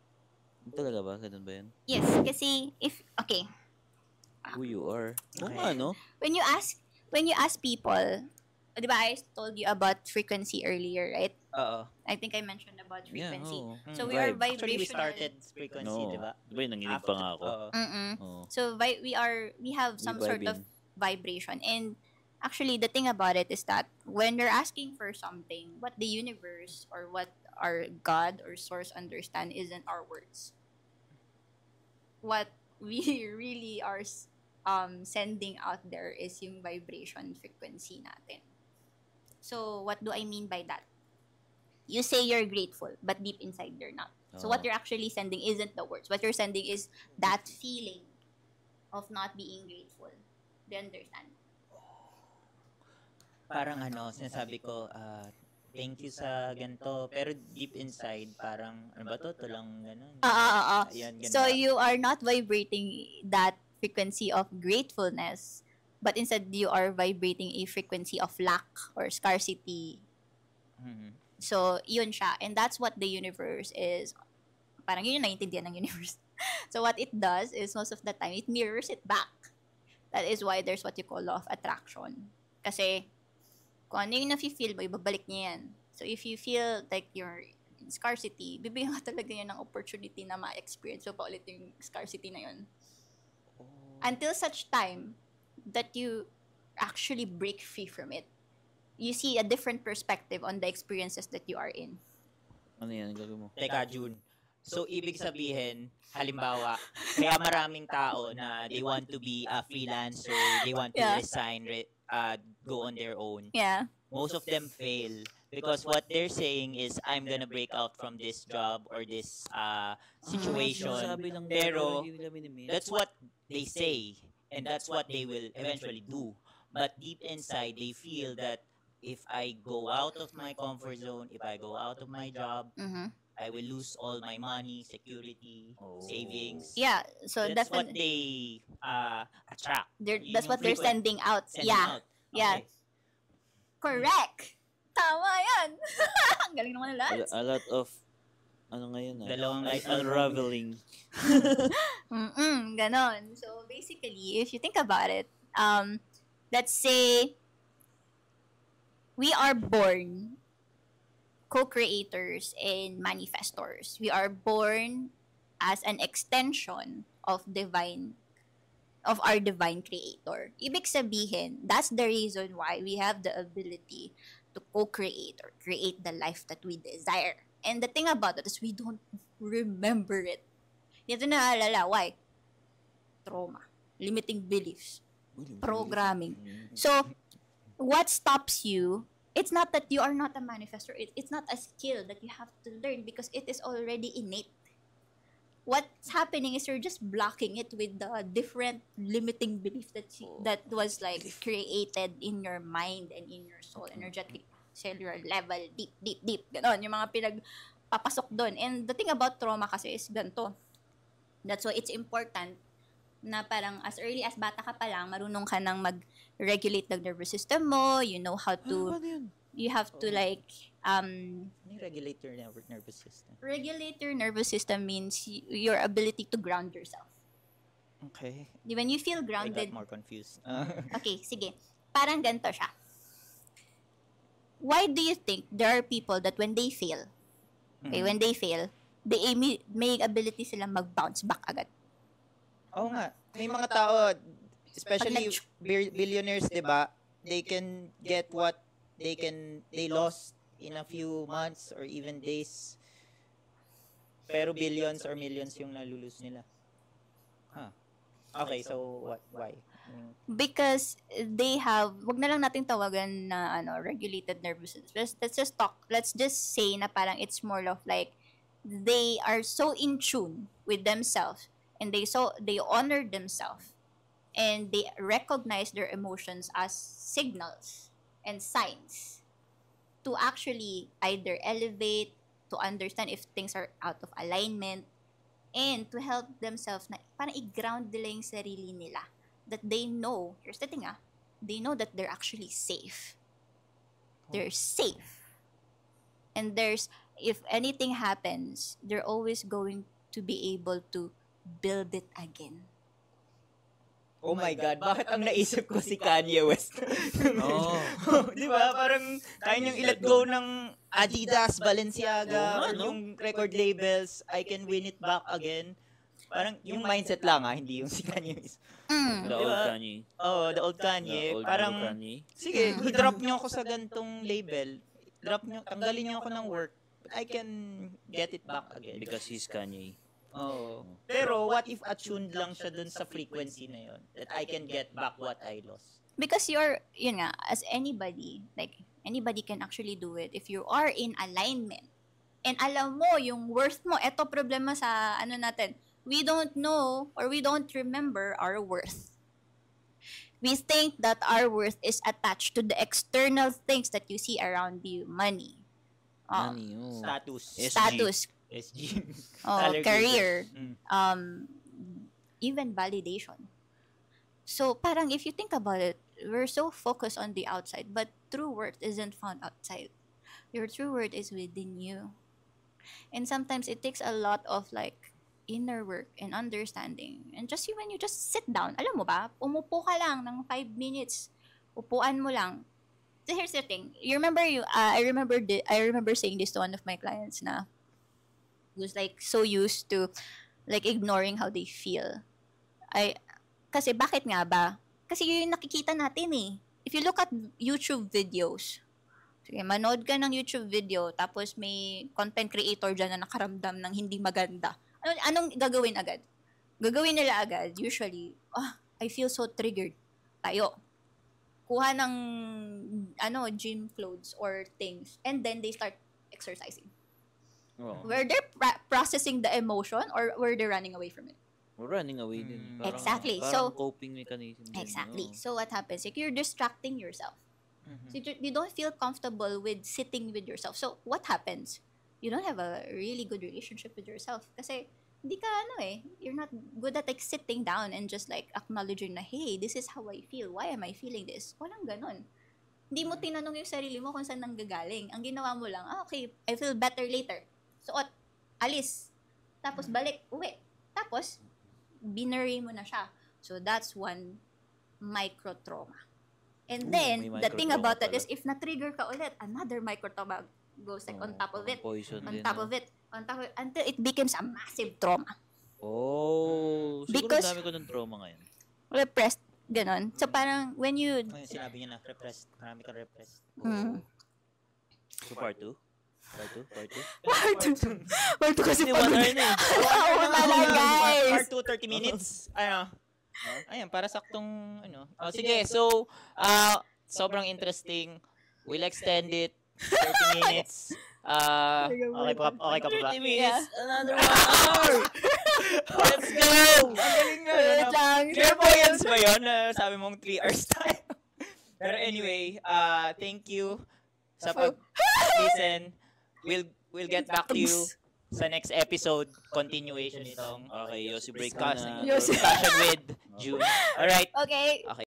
talaga ba? Ganun ba yan? yes, kasi okay, Who you are. Oo Okay. nga, no? when you ask people, di ba I told you about frequency earlier, right? Oo. I think I mentioned about Yeah, frequency. oo. So we are Vibe. Actually, we vibrational. started frequency, No. di ba? Di ba yung nanginig pa nga ako? Oo. Oo. So we have some We sort vibe of in. vibration. And actually, the thing about it is that when you're asking for something, what the universe or what our God or source understand isn't our words. What we really are sending out there is yung vibration frequency natin. So, what do I mean by that? You say you're grateful, but deep inside you're not. So, what Oo. you're actually sending isn't the words. What you're sending is that feeling of not being grateful. Do you understand? Parang sinasabi ko, thank you sa ganito. Pero deep inside, parang, ano ba to? Ito lang ganun. Ayan, ganun. So, you are not vibrating that frequency of gratefulness, but instead you are vibrating a frequency of lack or scarcity. Mhm. So, yun siya. And that's what the universe is. Parang yun yung naiintindihan ng universe. So, what it does is most of the time, it mirrors it back. That is why there's what you call law of attraction. Kasi, kung ano yung nafe-feel mo, ibabalik niya yan. So, if you feel like you're in scarcity, bibigyan ka talaga yan ng opportunity na ma-experience mo pa ulit yung scarcity na yun. Until such time that you actually break free from it. You see a different perspective on the experiences that you are in. Ano yan? Ang gagawin mo? Teka, June. So, ibig sabihin, halimbawa, kaya maraming tao na they want to be a freelancer, they want to Yeah. resign, go on their own. Yeah. Most of them fail Because what they're saying is, I'm gonna break out from this job or this situation. Sinasabi lang nila, Pero hindi nila minimit. that's what they say, and that's what they will eventually do. But deep inside, they feel that if I go out of my comfort zone, if I go out of my job, Mhm. I will lose all my money, security, savings. Yeah, so That's what definitely they attract. Yun that's yung what they're frequent sending out. sending Yeah. out. Yeah. Okay. Correct. Tama yan. Ang galing naman nila. A lot of, ano ngayon Dalawang light bulb unraveling. Ganon. So basically, if you think about it, let's say we are born co-creators and manifestors. We are born as an extension of our divine creator. Ibig sabihin, that's the reason why we have the ability to co-create or create the life that we desire. And the thing about it is we don't remember it. Hindi natin naalala. Why? Trauma. Limiting beliefs. Programming. So, what stops you, it's not that you are not a manifestor. It's not a skill that you have to learn because it is already innate. What's happening is you're just blocking it with the different limiting belief that was like created in your mind and in your soul, energetic, cellular level, deep. Ganon, yung mga pinagpapasok doon. And the thing about trauma kasi is ganito. That's why it's important na parang as early as bata ka pa lang, marunong ka nang mag-regulate ng nervous system mo, you know how to, you have to like, regulate your nervous system. regulate your nervous system means your ability to ground yourself. Okay. When you feel I grounded, got more confused. okay, sige. Parang ganito siya. Why do you think there are people that when they fail, when they fail, they may ability sila mag-bounce back agad? Oo nga. May mga tao, especially billionaires, di ba? They can get what they lost in a few months or even days. Pero billions or millions yung nalulus nila. Okay, so what? Why? Because they have, wag na lang nating tawagan na regulated nervous system. Let's just say na parang it's more of like they are so in tune with themselves and they honor themselves and they recognize their emotions as signals and signs to actually either elevate, to understand if things are out of alignment, and to help themselves na parang i-ground nila yung sarili nila. That they know, here's the thing they know that they're actually safe. They're safe. And if anything happens, they're always going to be able to build it again. Oh my God, bakit ang naisip ko si Kanye West? Di ba? Parang kaya niyang i-let go ng Adidas, Balenciaga, or yung record labels, I can win it back again. Parang yung mindset lang hindi yung si Kanye West. The old Kanye. Oh, the old Kanye. Parang, sige, drop niyo ako sa gantong label. Tanggalin niyo ako ng work. But I can get it back again. Because he's Kanye. Oh. Pero what if attuned lang siya dun sa frequency na yun? That I can get back what I lost. Because yun nga, as anybody can actually do it if you are in alignment. And alam mo, yung worth mo, eto problema sa natin, we don't know or we don't remember our worth. We think that our worth is attached to the external things that you see around you. Money. Money, Status. SG. Career. Even validation. So, parang if you think about it, we're so focused on the outside, but true worth isn't found outside. Your true worth is within you. And sometimes it takes a lot of like inner work and understanding. And just when you just sit down, alam mo ba, umupo ka lang ng 5 minutes. Upuan mo lang. So here's the thing. You remember I remember saying this to one of my clients na who's like so used to like ignoring how they feel. Kasi bakit nga ba? Kasi yun yung nakikita natin eh. If you look at YouTube videos, sige, manood ka ng YouTube video, tapos may content creator dyan na nakaramdam ng hindi maganda. Anong gagawin agad? Gagawin nila agad, usually, I feel so triggered. Tayo. kuha ng gym clothes or things, and then they start exercising. Oh. Were they processing the emotion or were they running away from it? We're running away din. Exactly. Parang So, coping mechanism din. exactly. Oo. So what happens? Like, you're distracting yourself. So you don't feel comfortable with sitting with yourself. So what happens? You don't have a really good relationship with yourself. Kasi hindi ka you're not good at like sitting down and just like acknowledging na, hey, this is how I feel. Why am I feeling this? Walang ganon. Hindi mo tinanong yung sarili mo kung saan nanggagaling. Ang ginawa mo lang, okay, I feel better later. Suot, alis. Tapos balik, uwi. Tapos, binury mo na siya. So that's one micro-trauma. And then, may the thing micro-trauma about that pala. is, if na-trigger ka ulit, another micro-trauma goes like on top of it. Poison On din. top of it. On top of it. Until it becomes a massive trauma. Oh. Siguro Because- dami ko ng trauma ngayon. Repressed. Ganon. So parang, when you... Ngayon sinabi niya na, repressed. Marami ka repressed. So part 2? Part 2? Part 2? Part 2 kasi Hindi, 1 hour na eh. Oo pala, guys. Part 2, 30 minutes. Ayan, para saktong, sige, so, sobrang interesting. We'll extend it 30 minutes. Okay ka pa ba? 30 minutes. Another 1 hour. Let's go. Ang galing nga. Wait lang. Clairvoyance ba yun? Sabi mong 3 hours time. Pero anyway, thank you sa pag-listen. We'll get back to you sa next episode. Continuation itong Okay, Yossi break ka discussion na. with June. Alright. Okay. Okay.